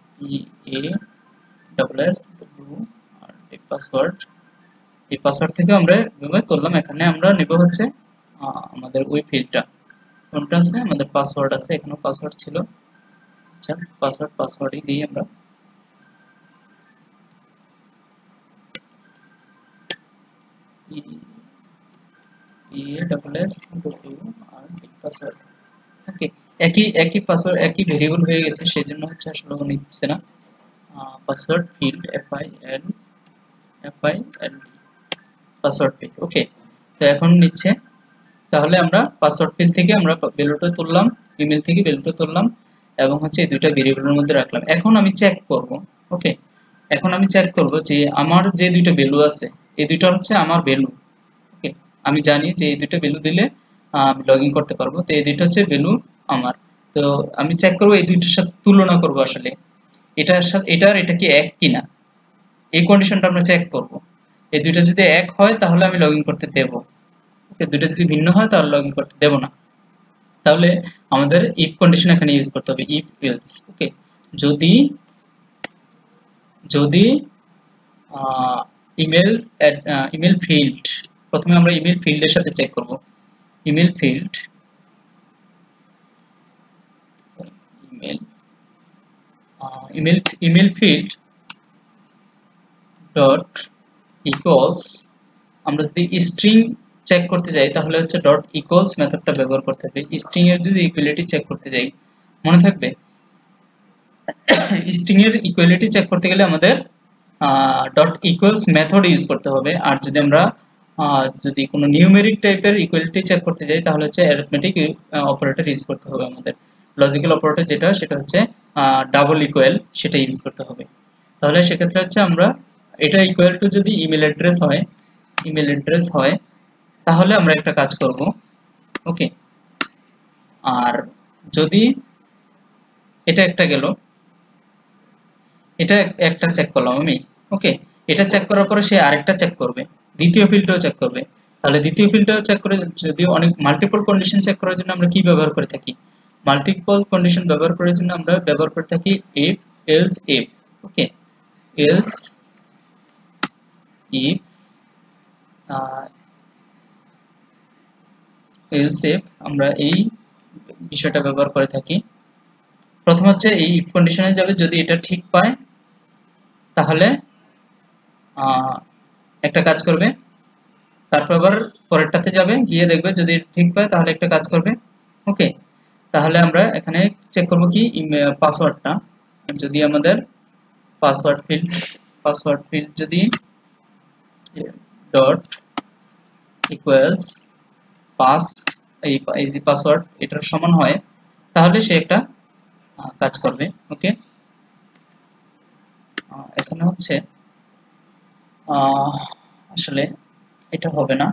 পাসওয়ার্ড, এই পাসওয়ার্ড থেকে আমরা এভাবে তুললাম। এখানে আমরা নেব হচ্ছে আমাদের ওই ফিল্ডটা কোনটা আছে, আমাদের পাসওয়ার্ড আছে, এখানেও পাসওয়ার্ড ছিল। আচ্ছা, পাসওয়ার্ডই দিই আমরা, পাসওয়ার্ড। ওকে, একই পাসওয়ার্ড একই ভেরিয়েবল হয়ে গেছে, সেজন্য হচ্ছে আসলে ও নিচ্ছে না। Password field FIL password field. Okay, তো এখন নিচ্ছে। তাহলে আমরা পাসওয়ার্ড ফিল্ড থেকে আমরা ভ্যালুটা তুললাম, ইমেল থেকে ভ্যালুটা তুললাম এবং হচ্ছে এই দুইটা ভেরিয়েবলের মধ্যে রাখলাম। এখন আমি চেক করব। ওকে, এখন আমি চেক করব যে আমার যে দুইটা ভ্যালু আছে এই দুইটা হচ্ছে আমার ভ্যালু। ওকে, আমি জানি যে এই দুইটা ভ্যালু দিলে আমি লগ ইন করতে পারবো, তো এই দুইটা হচ্ছে ভ্যালু আমার। তো আমি চেক করব এই দুইটার সাথে তুলনা করব আসলে এটার সাথে এটা কি এক কিনা, এই কন্ডিশনটা আমরা চেক করব। এই দুইটা যদি এক হয় তাহলে আমি লগ ইন করতে দেব, ওকে, দুইটা যদি ভিন্ন হয় তাহলে লগ ইন করতে দেব না। তাহলে আমাদের ইফ কন্ডিশন এখানে ইউজ করতে হবে, ইফ এলস। ওকে, যদি যদি ইমেল ইমেল ফিল্ড, প্রথমে আমরা ইমেল ফিল্ডের সাথে চেক করব, email field email email field dot equals, আমরা যদি স্ট্রিং চেক করতে যাই তাহলে হচ্ছে ডট ইকুয়ালস মেথডটা ব্যবহার করতে হবে। স্ট্রিং এর যদি ইকুয়ালিটি চেক করতে যাই, মনে থাকবে? স্ট্রিং এর ইকুয়ালিটি চেক করতে গেলে আমাদের ডট ইকুয়ালস মেথড ইউজ করতে হবে, আর যদি আমরা যদি কোনো নিউমেরিক টাইপের ইকুয়ালিটি চেক করতে যাই তাহলে হচ্ছে অ্যারিথমেটিক অপারেটর ইউজ করতে হবে আমাদের। লজিক্যাল অপারেটর যেটা সেটা হচ্ছে ডাবল ইকুয়াল, সেটা ইউজ করতে হবে। তাহলে সেক্ষেত্রে হচ্ছে আমরা এটা ইকুয়াল টু যদি ইমেল অ্যাড্রেস হয় তাহলে আমরা একটা কাজ করব। ওকে, আর যদি এটা একটা গেল, এটা একটা চেক করলাম আমি। ওকে, এটা চেক করার পরে সে আরেকটা চেক করবে, দ্বিতীয় ফিল্ডটাও চেক করবে। তাহলে দ্বিতীয় ফিল্ডটাও চেক করে, যদি অনেক মাল্টিপল কন্ডিশন চেক করার জন্য আমরা কি ব্যবহার করে থাকি? মাল্টিপল কন্ডিশন ব্যবহার করার জন্য আমরা ব্যবহার করে থাকি if else if. Okay, else if else if আমরা এই বিষয়টা ব্যবহার করে থাকি। প্রথম হচ্ছে এই ইফ কন্ডিশনে যাবে, যদি এটা ঠিক পায় তাহলে একটা কাজ করবে, তারপর আবার পরেরটাতে যাবে, গিয়ে দেখবে যদি ঠিক পায় তাহলে একটা কাজ করবে। ওকে, তাহলে আমরা এখানে চেক করব কি পাসওয়ার্ডটা। যদি আমাদের পাসওয়ার্ড ফিল্ড যদি ডট ইকুয়ালস পাস, এই যে পাসওয়ার্ড এটার সমান হয় তাহলে সে একটা কাজ করবে। ওকে, এখানে হচ্ছে আসলে এটা হবে না।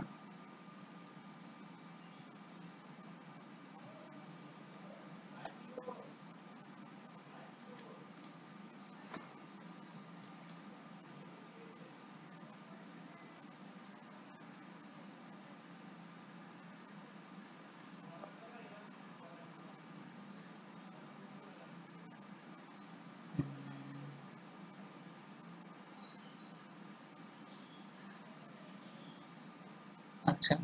আচ্ছা,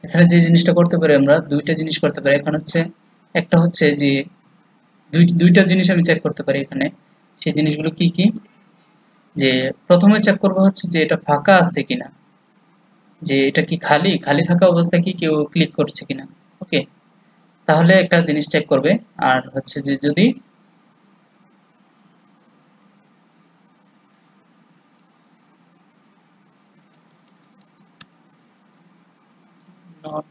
এখানে যে জিনিসটা করতে পারি আমরা, দুইটা জিনিস করতে পারি। এখন হচ্ছে একটা হচ্ছে যে দুইটা জিনিস আমি চেক করতে পারি এখানে। সেই জিনিসগুলো কি কি? যে প্রথমে চেক করবো হচ্ছে যে এটা ফাঁকা আছে কিনা, যে এটা কি খালি খালি থাকা অবস্থায় কি কেউ ক্লিক করছে কিনা। ওকে, তাহলে একটা জিনিস চেক করবে। আর হচ্ছে যে যদি not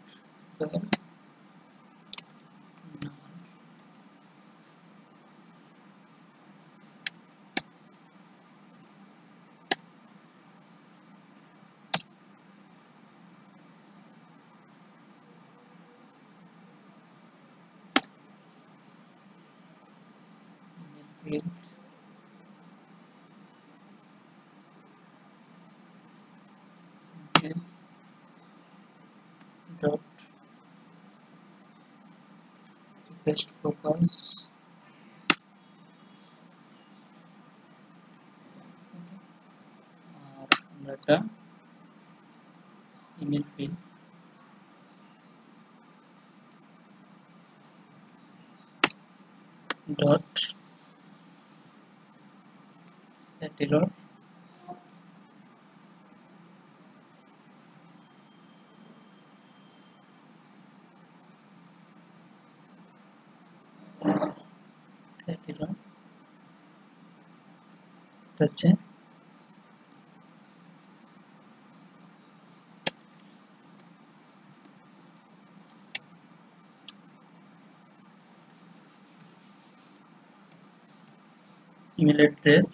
field dot request focus, আর আমরা একটা email field dot set error হচ্ছে email address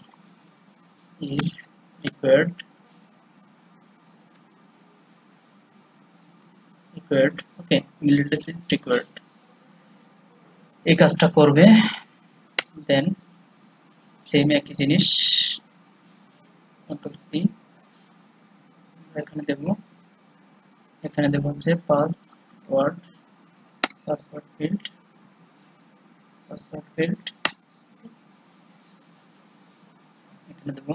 is required okay, email address is required, এই কাজটা করবে। দেন সেম একই জিনিস এখানে দেব, হচ্ছে পাসওয়ার্ড ফিল্ড এখানে দেব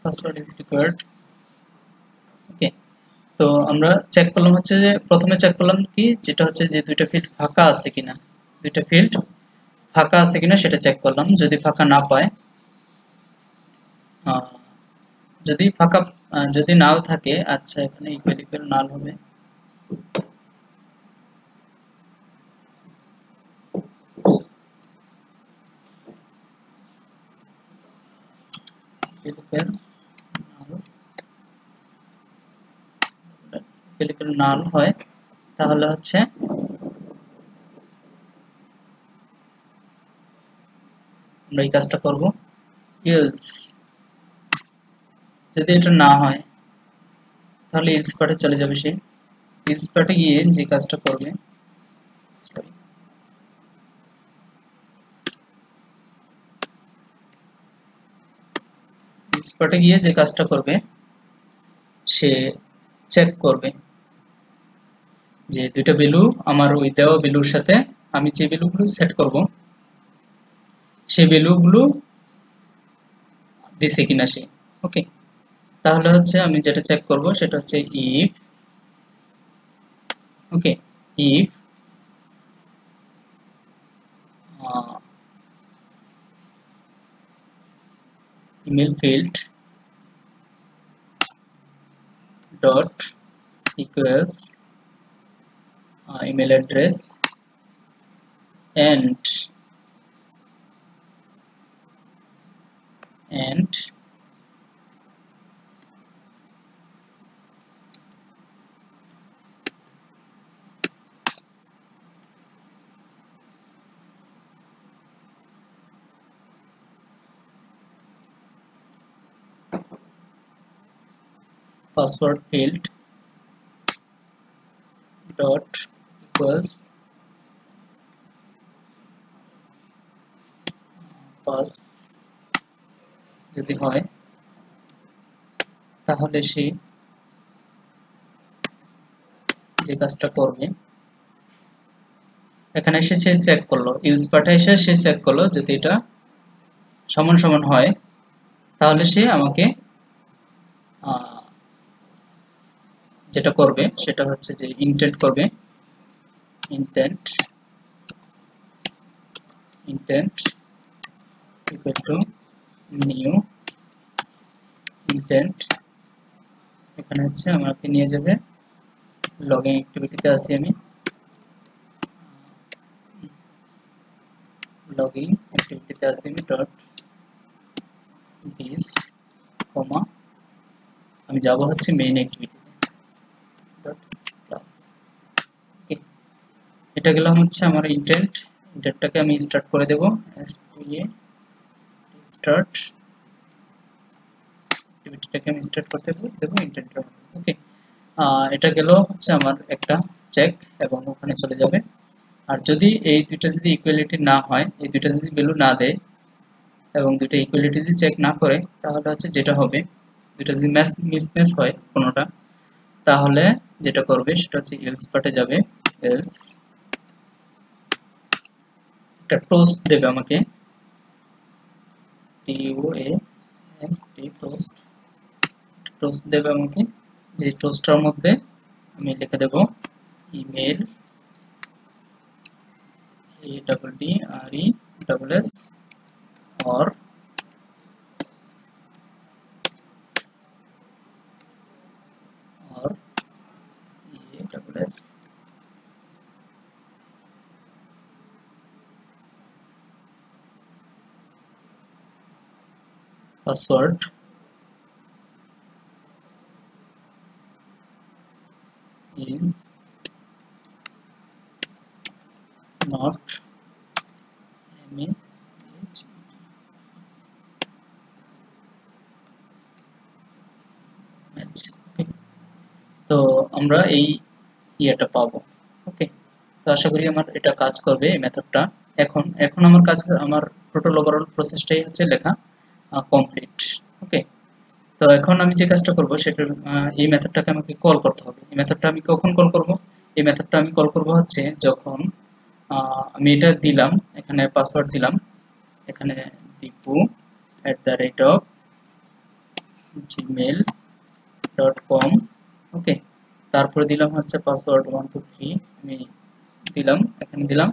পাসওয়ার্ড ইজ রিকোয়ার্ড। ওকে, তো আমরা চেক করলাম হচ্ছে যে প্রথমে চেক করলাম কি, যেটা হচ্ছে যে দুইটা ফিল্ড ফাঁকা আছে কিনা সেটা চেক করলাম। যদি ফাঁকা না পায় যদি ফাঁকা যদি নাও থাকে, আচ্ছা এখানে ইকুয়াল ইকুয়াল নাল হবে। নাল হয় তাহলে হচ্ছে আমরা এই কাজটা করব। ইলস যদি এটা না হয় তাহলে ইলস পার্টে চলে যাবে। সে ইলস পার্টে গিয়ে যে কাজটা করবে, সরি ইলস পার্টে গিয়ে যে কাজটা করবে, সে চেক করবে যে দুইটা ভ্যালু আমার ওই দেওয়া ভ্যালুর সাথে আমি যে ভ্যালুগুলো সেট করব সেই ভ্যালুগুলো দিছে কিনা সে। ওকে, তাহলে হচ্ছে আমি যেটা চেক করব সেটা হচ্ছে if, okay, if email field dot equals email address and password field dot equals pass যদি হয় তাহলে সে যে কাজটা করবে, এখানে এসে সে চেক করলো, ইউজ পার্টে এসে সে চেক করলো যদি এটা সমান সমান হয় তাহলে সে আমাকে যেটা করবে সেটা হচ্ছে যে ইন্টেন্ট করবে, intent equal to new intent, এখানে হচ্ছে আমাকে নিয়ে যাবে লগইন অ্যাক্টিভিটিতে আছি আমি, লগইন অ্যাক্টিভিটিতে আছি আমি ডট দিস কমা আমি যাব হচ্ছে মেইন অ্যাক্টিভিটিতে ডট ক্লাস। ওকে, এটা গেলাম হচ্ছে আমার ইন্টেন্টটাকে আমি স্টার্ট করে দেব স্টার্ট অ্যাক্টিভিটিটাকে আমি স্টার্ট করতে দেব ইন্টেন্টটা। ওকে, এটা গেল হচ্ছে আমার একটা চেক এবং ওখানে চলে যাবে। আর যদি এই দুইটা যদি ইকুয়ালিটি না হয়, এই দুইটা যদি ভ্যালু না দেয় এবং দুইটা ইকুয়ালিটি যদি চেক না করে তাহলে হচ্ছে যেটা হবে, দুইটা যদি মিসম্যাচ হয় কোনোটা, তাহলে যেটা করবে সেটা হচ্ছে এলস পার্টে যাবে, এলস একটা টোস্ট দেবে আমাকে, টোস্ট দেবে আমাকে, যে টোস্টটার মধ্যে আমি লিখে দেব email ADDRESS or EASS password is not match, তো আমরা এই ইয়েটা পাবো। ওকে, তো আশা করি আমার এটা কাজ করবে এই মেথডটা। এখন আমার কাজ, আমার টোটাল ওভারঅল প্রসেসটাই হচ্ছে লেখা কমপ্লিট। ওকে, তো এখন আমি যে কাজটা করব সেটা এই মেথডটাকে আমাকে কল করতে হবে। এই মেথডটা আমি কখন কল করব? এই মেথডটা আমি কল করব হচ্ছে যখন আমি এটা দিলাম, এখানে পাসওয়ার্ড দিলাম, এখানে dipu@gmail.com। ওকে, তারপরে দিলাম হচ্ছে পাসওয়ার্ড 1 2 3 আমি দিলাম, এখানে দিলাম।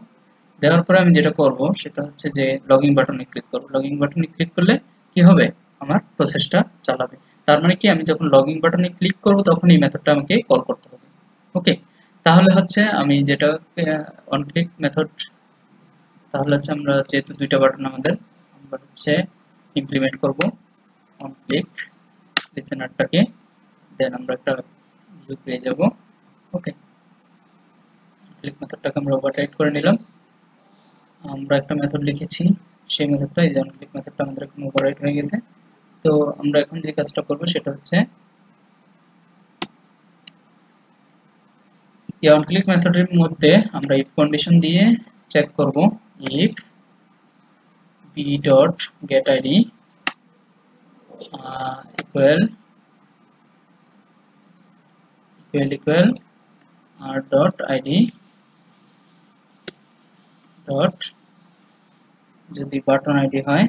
দেওয়ার পরে আমি যেটা করব সেটা হচ্ছে যে লগইন বাটনে ক্লিক করব। লগইন বাটনে ক্লিক করলে কি হবে, আমার প্রসেসটা চালাবে। তার মানে কি আমি যখন লগইন বাটনে ক্লিক করব তখন এই মেথডটা আমাকে কল করতে হবে। ওকে, তাহলে হচ্ছে আমি যেটা অন ক্লিক মেথড, তাহলে হচ্ছে আমরা যেহেতু দুইটা বাটন আমাদের, আমরা হচ্ছে ইমপ্লিমেন্ট করব অন ক্লিক লিসেনারটাকে, দেন আমরা একটা ভিউ পেয়ে যাব। ওকে, ক্লিক মেথডটাকে আমরা ওভাররাইট করে নিলাম। আমরা একটা মেথড লিখেছি, সেই মেথডটা এই যে অন ক্লিক মেথডটা আমাদের এখন ওভাররাইট হয়ে গেছে। তো আমরা এখন যে কাজটা করব সেটা হচ্ছে এই অন ক্লিক মেথডের মধ্যে আমরা ইফ কন্ডিশন দিয়ে চেক করব if B dot get ID equal equal R dot ID dot, যদি বাটন আইডি হয়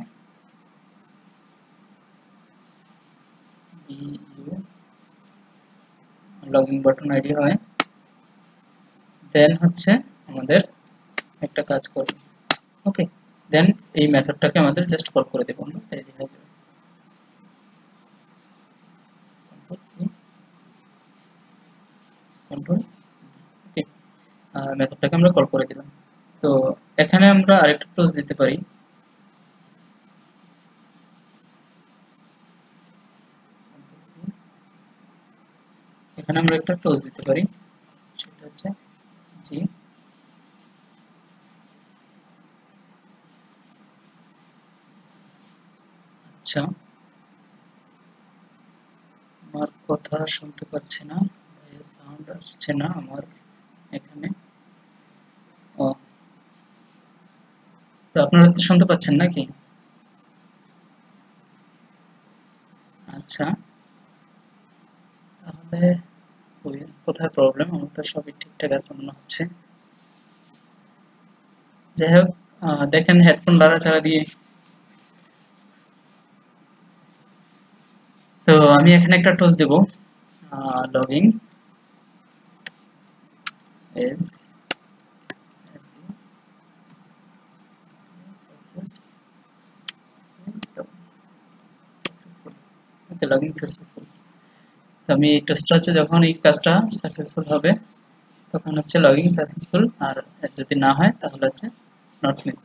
লগইন বাটন আইডি হয়, দেন হচ্ছে আমাদের একটা কাজ করব। ওকে, দেন এই মেথডটাকে আমাদের জাস্ট কল করে দেব আমরা, তাই হয়ে যাবে। কন্ট্রোল, ওকে, মেথডটাকে আমরা কল করে দিলাম। তো এখানে আমরা আরেকটা ক্লোজ দিতে পারি, এখানে আমরা একটা ক্লোজ দিতে পারি, সেটা হচ্ছে জি। আচ্ছা, আমার কথা শুনতে পাচ্ছি না, সাউন্ড আসছে না আমার এখানে। ও, তো আপনারা তো শুনতে পাচ্ছেন নাকি? আচ্ছা, তাহলে ওই কোথায় প্রবলেম? আমার তো সবই ঠিকঠাক আছে মনে হচ্ছে। যাই হোক, দেখেন হেডফোন নাড়াচাড়া দিয়ে। তো আমি এখানে একটা টোজ দেব, login is successful, okay, login successful. তো আমি এই টোস্টটা হচ্ছে যখন এই কাজটা সাকসেসফুল হবে তখন হচ্ছে লগইন সাকসেসফুল, আর যদি না হয় তাহলে হচ্ছে নট মিস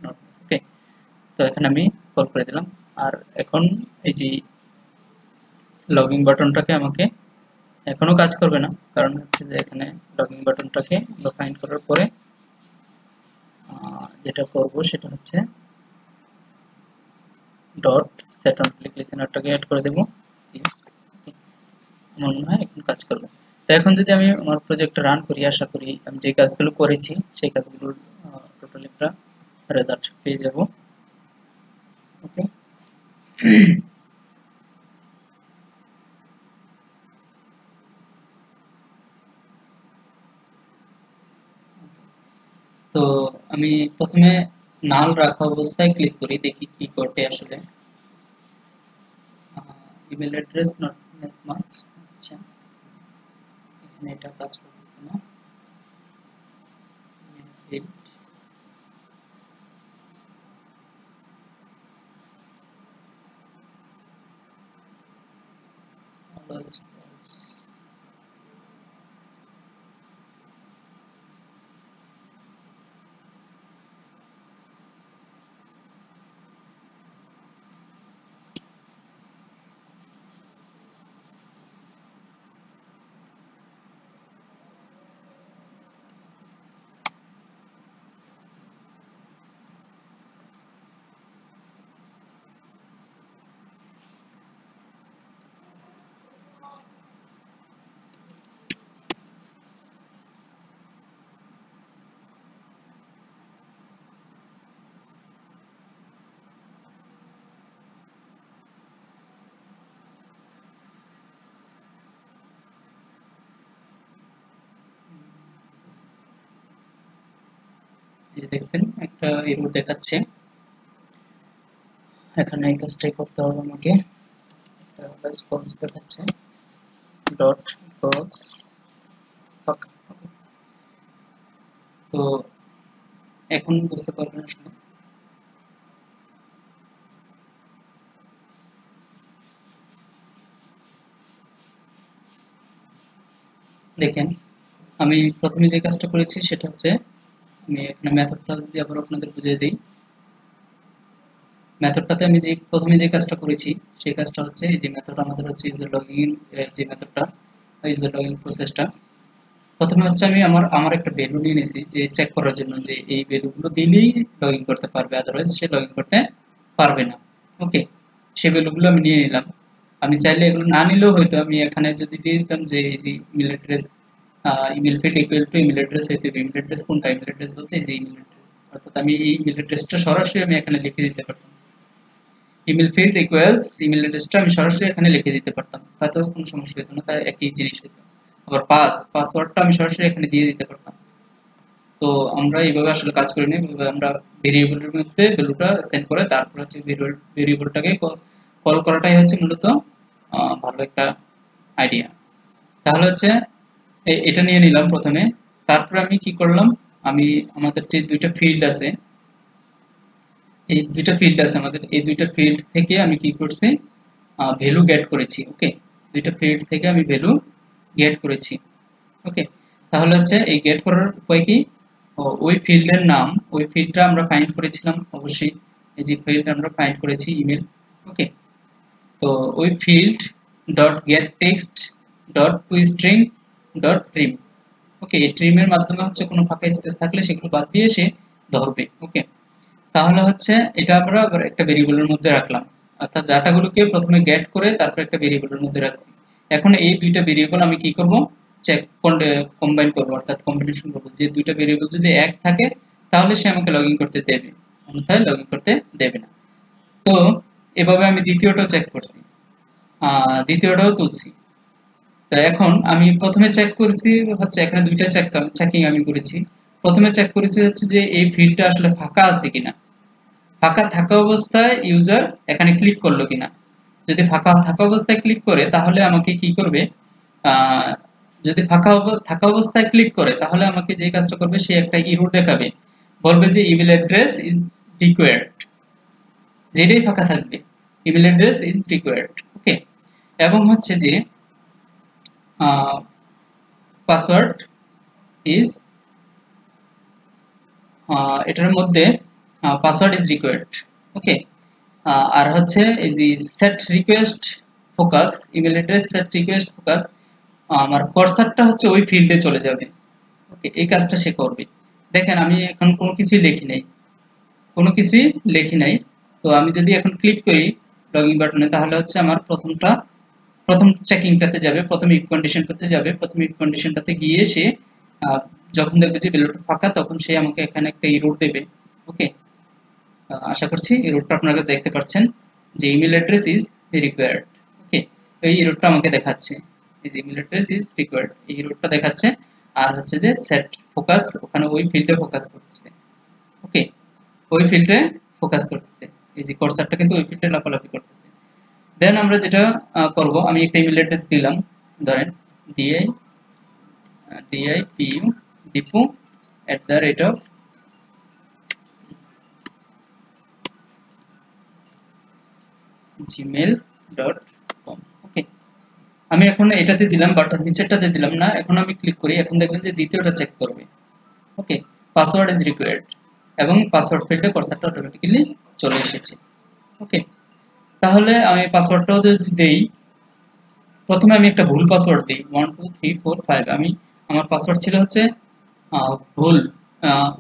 নট মিস। ওকে, তো এখানে আমি কল করে দিলাম। আর এখন এই যে লগইন বাটনটাকে আমাকে এখনো কাজ করবে না, কারণ হচ্ছে যে এখানে লগইন বাটনটাকে আমরা ফাইন্ড করার পরে যেটা করব সেটা হচ্ছে ডট সেট অন ক্লিক লিসেনারটাকে অ্যাড করে দেব। আমার মনে হয় এখন কাজ করবে। তো এখন যদি আমি আমার প্রজেক্টটা রান করি, আশা করি আমি যে কাজগুলো করেছি সেই কাজগুলোর টোটাল একটা রেজাল্ট পেয়ে যাব। ওকে, তো আমি প্রথমে নাল রাখা অবস্থায় ক্লিক করি, দেখি কি করতে আসলে। Email address not match must, আচ্ছা এখানে এটা কাজ করতেছে না। দেখছেন একটা এরর দেখাচ্ছে, এখানে এই কাজটাই করতে হবে আমাকে। ফলস দেখাচ্ছে ডট ফলস। তো এখন বুঝতে পারবেন আসলে। দেখেন আমি প্রথমে যে কাজটা করেছি সেটা হচ্ছে, আমি এখানে মেথডটা যদি আবার আপনাদের বুঝিয়ে দিই। মেথডটাতে আমি যে প্রথমে যে কাজটা করেছি সেই কাজটা হচ্ছে, এই যে মেথড আমাদের হচ্ছে ইউজার লগইন, যে মেথডটা ইউজার লগইন প্রসেসটা, প্রথমে হচ্ছে আমি আমার আমার একটা ভ্যালু নিয়ে নিয়েছি যে চেক করার জন্য যে এই ভ্যালুগুলো দিলেই লগ ইন করতে পারবে, আদারওয়াইজ সে লগ ইন করতে পারবে না। ওকে, সেই ভ্যালুগুলো আমি নিয়ে নিলাম। আমি চাইলে এগুলো না নিলেও হয়তো আমি এখানে যদি দিয়ে দিতাম যে এই যে email address, email field equal to email address হইতে হবে। ইমেল অ্যাড্রেস কোনটা? ইমেল অ্যাড্রেস বলতে এই যে ইমেল অ্যাড্রেস, অর্থাৎ আমি এই ইমেল অ্যাড্রেসটা সরাসরি আমি এখানে লিখে দিতে পারতাম। ইমেল ফিল্ড ইকুয়ালস ইমেল অ্যাড্রেসটা আমি সরাসরি এখানে লিখে দিতে পারতাম, তাতেও কোনো সমস্যা হতো না, তাই একই জিনিস হতো। আবার পাসওয়ার্ডটা আমি সরাসরি এখানে দিয়ে দিতে পারতাম। তো আমরা এইভাবে আসলে কাজ করি না, এইভাবে আমরা ভেরিয়েবলের মধ্যে ভ্যালুটা সেন্ড করে তারপর হচ্ছে ভেরিয়েবলটাকে কল করাটাই হচ্ছে মূলত ভালো একটা আইডিয়া। তাহলে হচ্ছে এটা নিয়ে নিলাম প্রথমে। তারপরে আমি কি করলাম, আমি আমাদের যে দুইটা ফিল্ড আছে, এই দুইটা ফিল্ড আছে আমাদের, এই দুইটা ফিল্ড থেকে আমি কি করছি, ভ্যালু গেট করেছি। ওকে, দুইটা ফিল্ড থেকে আমি ভ্যালু গেট করেছি। ওকে, তাহলে হচ্ছে এই গেট করার উপায় কি, ওই ফিল্ডের নাম, ওই ফিল্ডটা আমরা ফাইন্ড করেছিলাম অবশ্যই, এই যে ফিল্ড আমরা ফাইন্ড করেছি ইমেল। ওকে, তো ওই field dot get text dot to string dot trim. Okay, এই ট্রিমের মাধ্যমে হচ্ছে কোনো ফাঁকা স্পেস থাকলে সেগুলো বাদ দিয়ে সে ধরবে। ওকে, তাহলে হচ্ছে এটা আমরা আবার একটা ভেরিয়েবলের মধ্যে রাখলাম, অর্থাৎ ডাটাগুলোকে প্রথমে গেট করে তারপর একটা ভেরিয়েবলের মধ্যে রাখছি। এখন এই দুইটা ভেরিয়েবল আমি কি করব, চেক কম্বাইন করব, অর্থাৎ কম্বিনেশন করব। যে দুইটা ভেরিয়েবল যদি এক থাকে তাহলে সে আমাকে লগ ইন করতে দেবে, অন্যথায় লগ ইন করতে দেবে না। তো এভাবে আমি দ্বিতীয়টাও চেক করছি, দ্বিতীয়টাও তুলছি। তো এখন আমি প্রথমে চেক করেছি হচ্ছে, এখানে দুইটা চেকিং আমি করেছি। প্রথমে চেক করেছি হচ্ছে যে এই ফিল্ডটা আসলে ফাঁকা আছে কিনা, ফাঁকা থাকা অবস্থায় ইউজার এখানে ক্লিক করলো কিনা। যদি ফাঁকা থাকা অবস্থায় ক্লিক করে তাহলে আমাকে কি করবে, আহ, যদি থাকা অবস্থায় ক্লিক করে তাহলে আমাকে যে কাজটা করবে, সে একটা ইরর দেখাবে, বলবে যে ইমেল অ্যাড্রেস ইজ রিকোয়ার্ড। যেটাই ফাঁকা থাকবে ইমেল অ্যাড্রেস ইজ রিকোয়ার্ড। ওকে, এবং হচ্ছে যে পাসওয়ার্ড ইজ, এটার মধ্যে পাসওয়ার্ড ইজ রিকোয়ার্ড। ওকে, আর হচ্ছে এই যে set request focus, email address set request focus, আমার কার্সারটা হচ্ছে ওই ফিল্ডে চলে যাবে। ওকে, এই কাজটা সে করবে। দেখেন আমি এখন কোনো কিছুই লিখি নাই, কোনো কিছুই লিখি নাই। তো আমি যদি এখন ক্লিক করি লগইন বাটনে, তাহলে হচ্ছে আমার প্রথম চেকিংটাতে যাবে, প্রথম ইফ কন্ডিশনটাতে যাবে। প্রথম ইফ কন্ডিশনটাতে গিয়ে সে আহ, যখন দেখবে যে ভ্যালুটা ফাঁকা, তখন সে আমাকে এখানে একটা এরর দেবে। ওকে, আশা করছি এররটা আপনারা দেখতে পাচ্ছেন যে ইমেল অ্যাড্রেস ইজ রিকোয়ার্ড। ওকে, এই এররটা আমাকে দেখাচ্ছে, এই যে ইমেল অ্যাড্রেস ইজ রিকোয়ার্ড, এই এররটা দেখাচ্ছে। আর হচ্ছে যে সেট ফোকাস, ওখানে ওই ফিল্ডে ফোকাস করতেছে। ওকে, ওই ফিল্ডে ফোকাস করতেছে, এই যে কার্সারটা কিন্তু ওই ফিল্ডে লাফালাফি করতেছে। দেন আমরা যেটা করব, আমি একটা ইমেল অ্যাড্রেস দিলাম, ধরেন dipu dipu @gmail.com। ওকে, আমি এখন এটাতে দিলাম, বাট নিচেরটাতে দিলাম না। এখন আমি ক্লিক করি, এখন দেখবেন যে দ্বিতীয়টা চেক করবে। ওকে, পাসওয়ার্ড ইজ রিকোয়ার্ড, এবং পাসওয়ার্ড ফিল্ডে কার্সারটা অটোমেটিক্যালি চলে এসেছে। ওকে, তাহলে আমি পাসওয়ার্ডটাও যদি দেই, প্রথমে আমি একটা ভুল পাসওয়ার্ড দিই 1 2 3 4 5। আমি আমার পাসওয়ার্ড ছিল হচ্ছে ভুল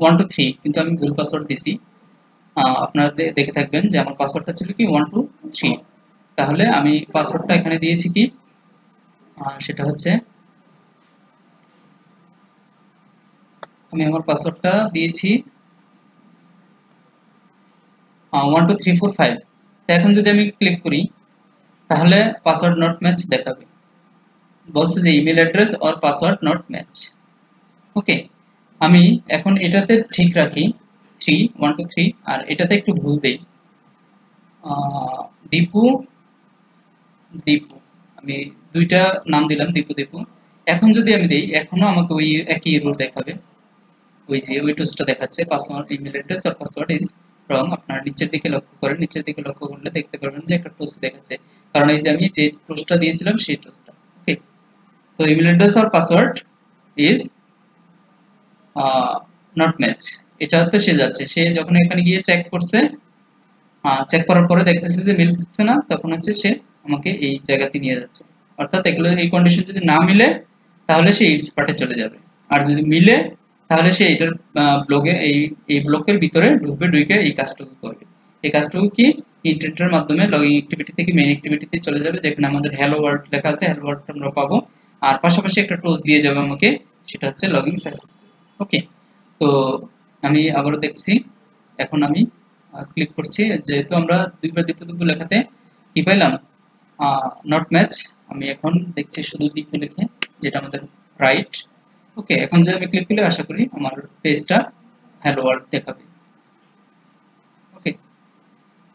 1 2 3, কিন্তু আমি ভুল পাসওয়ার্ড দিছি। আপনারা দেখে থাকবেন যে আমার পাসওয়ার্ডটা ছিল কি 1 2 3। তাহলে আমি পাসওয়ার্ডটা এখানে দিয়েছি কি, সেটা হচ্ছে, আমি আমার পাসওয়ার্ডটা দিয়েছি 1 2 3 4 5। তো এখন যদি আমি ক্লিক করি তাহলে পাসওয়ার্ড নট ম্যাচ দেখাবে, বলছে যে email address or password not match. Okay, আমি এখন এটাতে ঠিক রাখি 1 2 3, আর এটাতে একটু ভুল দেই দীপু দীপু, আমি দুইটা নাম দিলাম দীপু দীপু। এখন যদি আমি দেই, এখনো আমাকে ওই একই এরর দেখাবে, ওই যে ওই টোস্টটা দেখাচ্ছে পাসওয়ার্ড ইমেল অ্যাড্রেস আর পাসওয়ার্ড ইজ রং। আপনারা নিচের দিকে লক্ষ্য করেন, নিচের দিকে লক্ষ্য করলে দেখতে পারবেন যে একটা টোস্ট দেখাচ্ছে, কারণ এই যে আমি যে টোস্টটা দিয়েছিলাম সেই টোস্টটা। ওকে, তো ইমেল অ্যাড্রেস আর পাসওয়ার্ড ইজ নট ম্যাচ, এটা হচ্ছে সে যাচ্ছে, সে যখন এখানে গিয়ে চেক করছে, চেক করার পরে দেখতেছে যে মিলছে না, তখন হচ্ছে সে আমাকে এই জায়গাতে নিয়ে যাচ্ছে। অর্থাৎ এগুলো এই কন্ডিশন যদি না মিলে তাহলে সে ইলস পার্টে চলে যাবে, আর যদি মিলে তাহলে সে এটার ব্লগে এই ব্লকের ভিতরে ঢুকবে, ঢুকে এই কাজটুকু করবে। এই কাজটুকু কি ইন্টারনেটের মাধ্যমে লগইন অ্যাক্টিভিটি থেকে মেইন অ্যাক্টিভিটিতে চলে যাবে, যেখানে আমাদের হ্যালো ওয়ার্ল্ড লেখা আছে, হ্যালো ওয়ার্ল্ড আমরা পাবো, আর পাশাপাশি একটা টোজ দিয়ে যাবে আমাকে, সেটা হচ্ছে লগইন সাকসেসফুল। ওকে, তো আমি আবারও দেখছি, এখন আমি ক্লিক করছি, যেহেতু আমরা দুইবার দীপু লেখাতে কি পাইলাম, নট ম্যাচ, আমি এখন দেখছি শুধু দীপু লিখে, যেটা আমাদের রাইট। ওকে, এখন যদি আমি ক্লিক করলে আশা করি আমার পেজটা হ্যালো ওয়ার্ল্ড দেখাবে। Okay,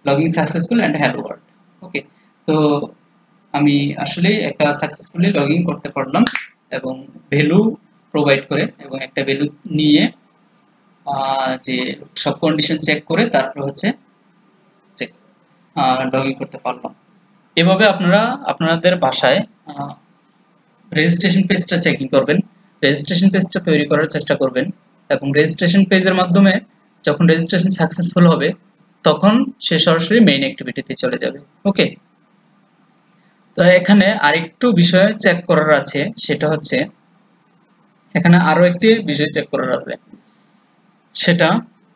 login successful and hello world. Okay, তো আমি আসলে একটা সাকসেসফুলি লগইন করতে পারলাম, এবং ভ্যালু প্রোভাইড করে এবং একটা ভ্যালু নিয়ে যে সব কন্ডিশন চেক করে তারপর হচ্ছে চেক লগইন করতে পারলাম। এভাবে আপনারা আপনাদের বাসায় রেজিস্ট্রেশন পেজটা চেকিং করবেন, রেজিস্ট্রেশন পেজটা তৈরি করার চেষ্টা করবেন, এবং রেজিস্ট্রেশন পেজের মাধ্যমে যখন রেজিস্ট্রেশন সাকসেসফুল হবে তখন সে সরাসরি মেইন অ্যাক্টিভিটিতে চলে যাবে। ওকে, তো এখানে আরেকটু বিষয় চেক করার আছে, সেটা হচ্ছে এখানে আরো একটি বিষয় চেক করার আছে, সেটা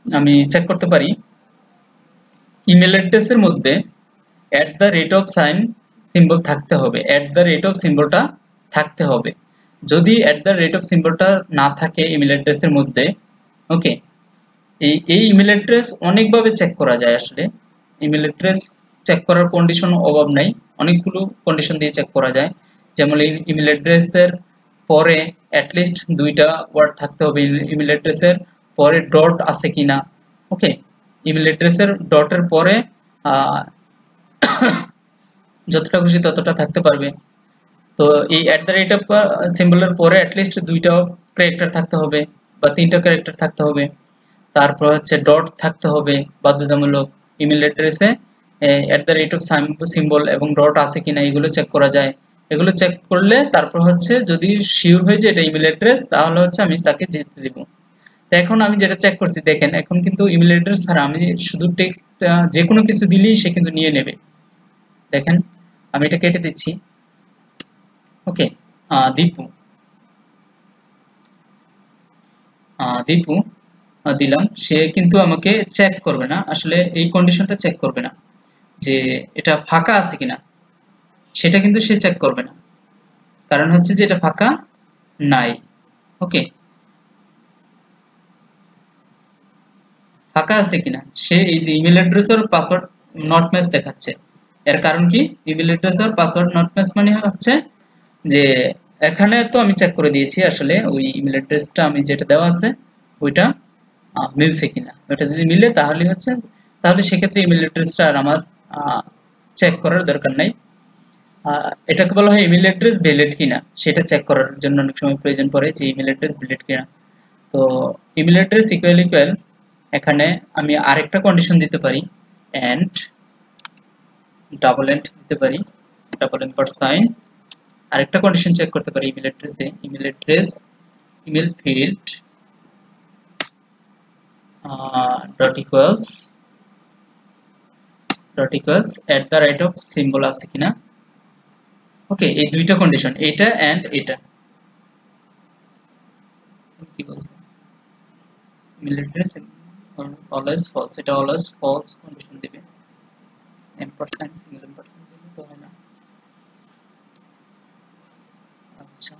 আমি চেক করতে পারি ইমেল অ্যাড্রেসের মধ্যে @সাইন সিম্বল থাকতে হবে, সিম্বলটা থাকতে হবে। যদি সিম্বলটা না থাকে ইমেল অ্যাড্রেসের মধ্যে, ওকে, এই ইমেল অ্যাড্রেস অনেকভাবে চেক করা যায় আসলে। ইমেল অ্যাড্রেস চেক করার কন্ডিশন অভাব নাই, অনেকগুলো কন্ডিশন দিয়ে চেক করা যায়। যেমন এই ইমেল অ্যাড্রেসের পরে অ্যাটলিস্ট দুইটা ওয়ার্ড থাকতে হবে, ইমেল অ্যাড্রেসের পরে ডট আছে কিনা। ওকে, ইমেল অ্যাড্রেসের ডটের পরে যতটা খুশি ততটা থাকতে পারবে। তো এই সিম্বলের পরে অ্যাটলিস্ট দুইটা ক্যারেক্টার থাকতে হবে বা তিনটা ক্যারেক্টার থাকতে হবে। তারপর হচ্ছে ডট থাকতে হবে বাধ্যতামূলক ইমেল অ্যাড্রেসে, সিম্বল এবং ডট আছে কিনা এগুলো চেক করা যায়। এগুলো চেক করলে তারপর হচ্ছে যদি শিওর হয়ে যায় এটা ইমেল অ্যাড্রেস, তাহলে হচ্ছে আমি তাকে যেতে দিব। তো এখন আমি যেটা চেক করছি দেখেন, এখন কিন্তু ইমেল অ্যাড্রেস ছাড়া আমি শুধু টেক্সট যে কোনো কিছু দিলেই সে কিন্তু নিয়ে নেবে। দেখেন আমি এটা কেটে দিচ্ছি। ওকে, দীপু দীপু দিলাম, সে কিন্তু আমাকে চেক করবে না, আসলে এই কন্ডিশনটা চেক করবে না যে এটা ফাঁকা আছে কিনা, সেটা কিন্তু সে চেক করবে না, কারণ হচ্ছে যে এটা ফাঁকা নাই। ওকে, ফাঁকা আছে কিনা, সে এই যে ইমেল অ্যাড্রেস আর পাসওয়ার্ড নট ম্যাচ দেখাচ্ছে, এর কারণ কি, ইমেল অ্যাড্রেস আর পাসওয়ার্ড নট ম্যাচ মানে হচ্ছে যে এখানে তো আমি চেক করে দিয়েছি আসলে ওই ইমেল অ্যাড্রেসটা আমি যেটা দেওয়া আছে ওইটা মিলছে কিনা। ওইটা যদি মিলে তাহলে হচ্ছে, তাহলে সেক্ষেত্রে ইমেল অ্যাড্রেসটা আর আমার চেক করার দরকার নাই। এটাকে বলা হয় ইমেল অ্যাড্রেস ভ্যালিড কিনা, সেটা চেক করার জন্য অনেক সময় প্রয়োজন পড়ে যে ইমেল অ্যাড্রেস ভ্যালিড কিনা। তো ইমেল অ্যাড্রেস ইকুয়াল ইকুয়াল, এখানে আমি আরেকটা কন্ডিশন দিতে পারি, এন্ড ডাবল এন্ড দিতে পারি, ডাবল এম্পারসাইন, আরেকটা কন্ডিশন চেক করতে পারি ইমেল অ্যাড্রেসে, email address email field dot equals symbol আছে কিনা। ওকে, এই দুইটা কন্ডিশন, এটা এন্ড এটা, কি বলছে ইমেল অ্যাড্রেস অলওয়েজ ফলস, এটা অলওয়েজ ফলস কন্ডিশন দিবে, এম্পারস্যান্ড সিঙ্গেল এম্পারস্যান্ড দিলে তো হয় না। আচ্ছা,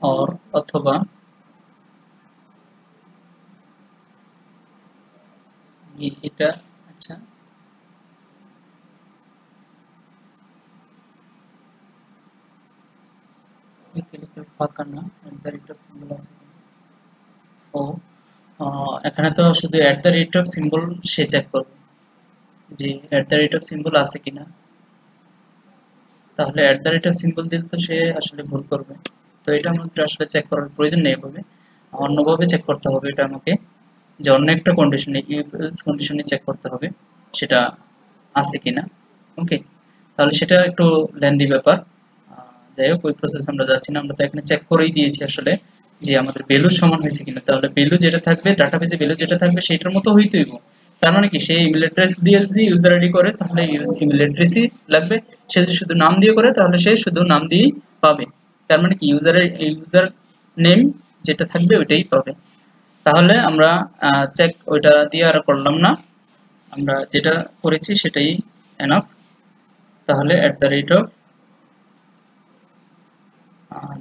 অর অথবা এটা, আচ্ছা ফাঁকা না, সিম্বল আছে। ও এখানে তো শুধু সিম্বল সে চেক করবে যে সিম্বল আছে কিনা। তাহলে সিম্বল দিলে তো সে আসলে ভুল করবে। তো এটা আমাদের আসলে চেক করার প্রয়োজন নেই এভাবে, অন্যভাবে চেক করতে হবে এটা আমাকে, যে অন্য একটা কন্ডিশনে ইফ এলস কন্ডিশনে চেক করতে হবে সেটা আছে কিনা। ওকে, তাহলে সেটা একটু লেন্দি ব্যাপার। যাই হোক, ওই প্রসেস আমরা যাচ্ছি না, আমরা তো এখানে চেক করেই দিয়েছি আসলে যে আমাদের ভ্যালু সমান হয়েছে কিনা। তাহলে ভ্যালু যেটা থাকবে, ডাটাবেজে ভ্যালু যেটা থাকবে সেটার মতো হইতে হইব। তার মানে কি, সেই ইমেল অ্যাড্রেস দিয়ে যদি ইউজার আইডি করে তাহলে ইমেল অ্যাড্রেসই লাগবে, সে যদি শুধু নাম দিয়ে করে তাহলে সে শুধু নাম দিয়েই পাবে। তার মানে কি, ইউজার নেম যেটা থাকবে ওইটাই পাবে। তাহলে আমরা চেক ওইটা দিয়ে আর করলাম না, আমরা যেটা করেছি সেটাই এনাফ। তাহলে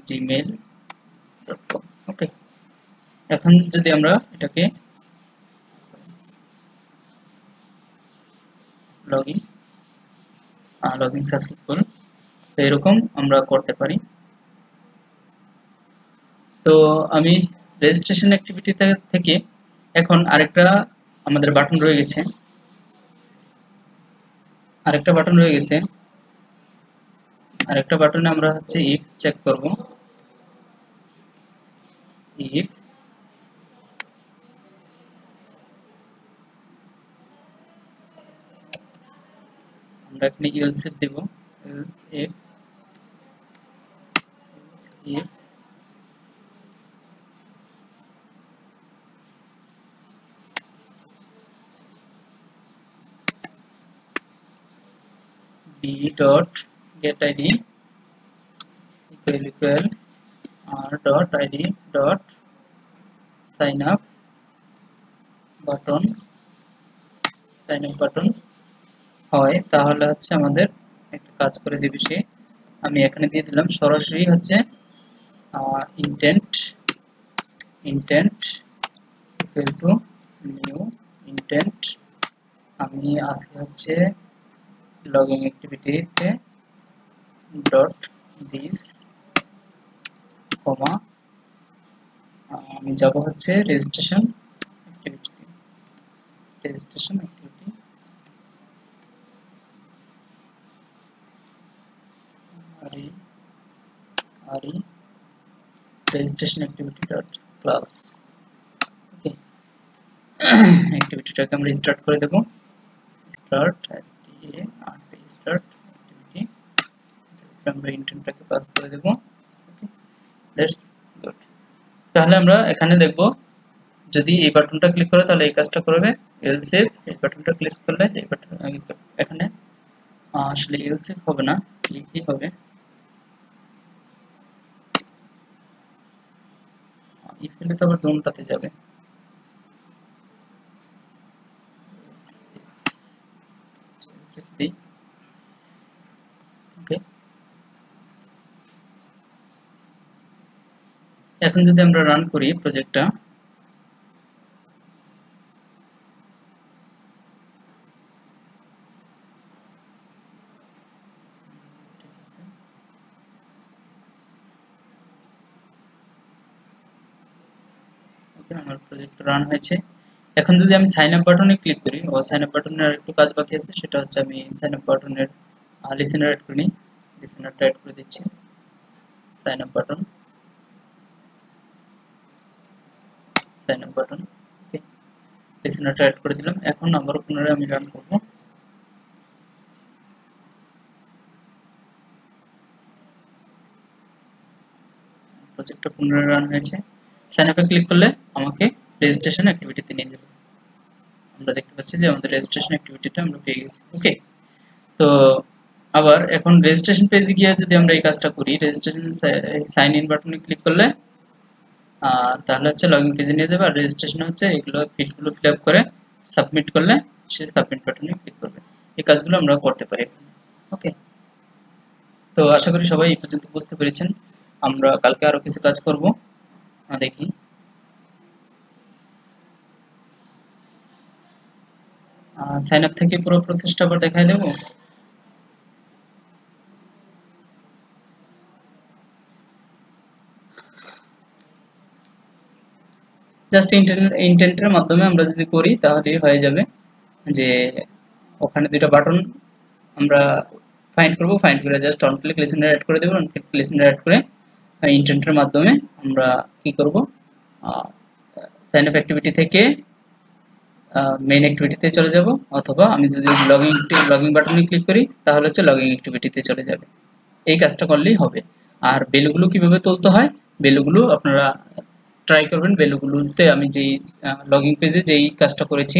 @gmail.com। ওকে, এখন যদি আমরা এটাকে লগইন সাকসেসফুল, তো এরকম আমরা করতে পারি। তো আমি রেজিস্ট্রেশন অ্যাক্টিভিটি থেকে এখন আমাদের বাটন রয়ে গেছে, আরেকটা বাটনে আমরা হচ্ছে ইফ চেক করব। ইফ আমরা এখানে এলস ইফ দেব, else if b dot get id equal r dot id dot sign up button হয়, তাহলে হচ্ছে আমাদের একটা কাজ করে দিবে সে। আমি এখানে দিয়ে দিলাম সরাসরি হচ্ছে intent equal to new intent. আমি আজকে হচ্ছে লগইন অ্যাক্টিভিটিতে ডট দিস কমা আমি যাব হচ্ছে রেজিস্ট্রেশন অ্যাক্টিভিটি আরই registration activity dot class. Okay, অ্যাক্টিভিটিটাকে আমরা স্টার্ট করে দেব, স্টার্ট অ্যাক্টিভিটি, আমরা ইন্টেন্টটাকে পাস করে দেব। ওকে, লেটস গুড। তাহলে আমরা এখানে দেখব, যদি এই বাটনটা ক্লিক করে তাহলে এই কাজটা করবে, এলস ইফ এই বাটনটা ক্লিক করলে এই বাটন এখানে আসলে এলস ইফ হবে না, কি হবে, ইফ হলে তো আবার দোনটাতে যাবে। ওকে, এখন যদি আমরা রান করি প্রজেক্টটা, আমার প্রজেক্ট রান হয়েছে। এখন যদি আমি সাইন আপ বাটনে ক্লিক করি, সাইন আপ বাটনের একটু কাজ বাকি আছে, সেটা হচ্ছে আমি সাইন আপ বাটনের লিসেনার অ্যাড করে নিই, লিসেনারটা অ্যাড করে দিচ্ছি। সাইন আপ বাটন ওকে, লিসেনারটা অ্যাড করে দিলাম। এখন আবার পুনরায় আমি রান করব। প্রজেক্টটা পুনরায় রান হয়েছে। সাইন আপে ক্লিক করলে আমাকে রেজিস্ট্রেশন অ্যাক্টিভিটিতে নিয়ে যাবে। আমরা দেখতে পাচ্ছি যে আমাদের রেজিস্ট্রেশন অ্যাক্টিভিটিটা আমরা পেয়ে গেছি। ওকে, তো আবার এখন রেজিস্ট্রেশন পেজে গিয়ে যদি আমরা এই কাজটা করি, রেজিস্ট্রেশন সাইন ইন বাটনে ক্লিক করলে তাহলে হচ্ছে লগইন পেজে নিয়ে যাবে। আর রেজিস্ট্রেশন হচ্ছে এগুলো ফিল্ডগুলো ফিল আপ করে সাবমিট করলে সে সাবমিট বাটনে ক্লিক করবে। এই কাজগুলো আমরা করতে পারি এখানে। ওকে, তো আশা করি সবাই এই পর্যন্ত বুঝতে পেরেছেন। আমরা কালকে আরো কিছু কাজ করব, দেখি। সাইন আপ থেকে পুরো প্রসেসটা আবার দেখাই দেবো। জাস্ট ইন্টেন্টের মাধ্যমে আমরা যদি করি তাহলেই হয়ে যাবে। যে ওখানে দুইটা বাটন আমরা ফাইন্ড করব, ফাইন্ড করে just on click listener add করে দেব, অন ক্লিক লিসেনার অ্যাড করে ইন্টেন্টের মাধ্যমে আমরা কি করব, সাইন আপ অ্যাক্টিভিটি থেকে মেইন অ্যাক্টিভিটিতে চলে যাব, অথবা আমি যদি লগইন বাটনে ক্লিক করি তাহলে হচ্ছে লগইন অ্যাক্টিভিটিতে চলে যাবে। এই কাজটা করলেই হবে। আর ভ্যালুগুলো কিভাবে তুলতে হয়, ভ্যালুগুলো আপনারা ট্রাই করবেন। ভ্যালুগুলোতে আমি যেই লগইন পেজে যেই কাজটা করেছি,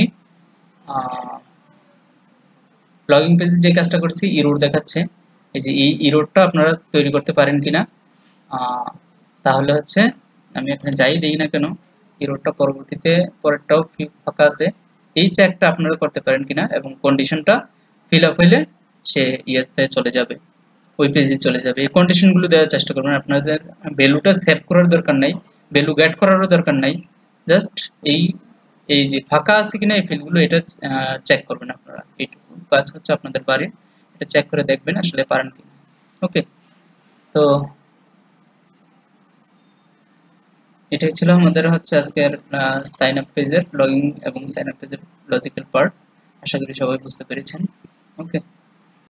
লগইন পেজে যে কাজটা করছি ইরোড দেখাচ্ছে, এই যে এই ইরোডটা আপনারা তৈরি করতে পারেন কিনা। তাহলে হচ্ছে আমি এখানে যাই দিই না কেন, ইরোডটা পরবর্তীতে পরেরটাও ফাঁকা আছে, এই চেকটা আপনারা করতে পারেন কিনা, এবং কন্ডিশনটা ফিল আপ হইলে সে ইয়েতে চলে যাবে, ওই পেজে চলে যাবে। এই কন্ডিশনগুলো দেওয়ার চেষ্টা করবেন। আপনাদের ভ্যালুটা সেভ করার দরকার নাই, ভ্যালু গেট করারও দরকার নাই, জাস্ট এই এই যে ফাঁকা আছে কিনা এই ফিল্ডগুলো এটা চেক করবেন আপনারা। এইটুকু কাজ হচ্ছে আপনাদের বাড়ির, এটা চেক করে দেখবেন আসলে পারেন কিনা। ওকে, তো এটাই ছিল আমাদের হচ্ছে আজকের সাইন আপ পেজের লগইন এবং সাইন আপ পেজের লজিক্যাল পার্ট। আশা করি সবাই বুঝতে পেরেছেন। ওকে।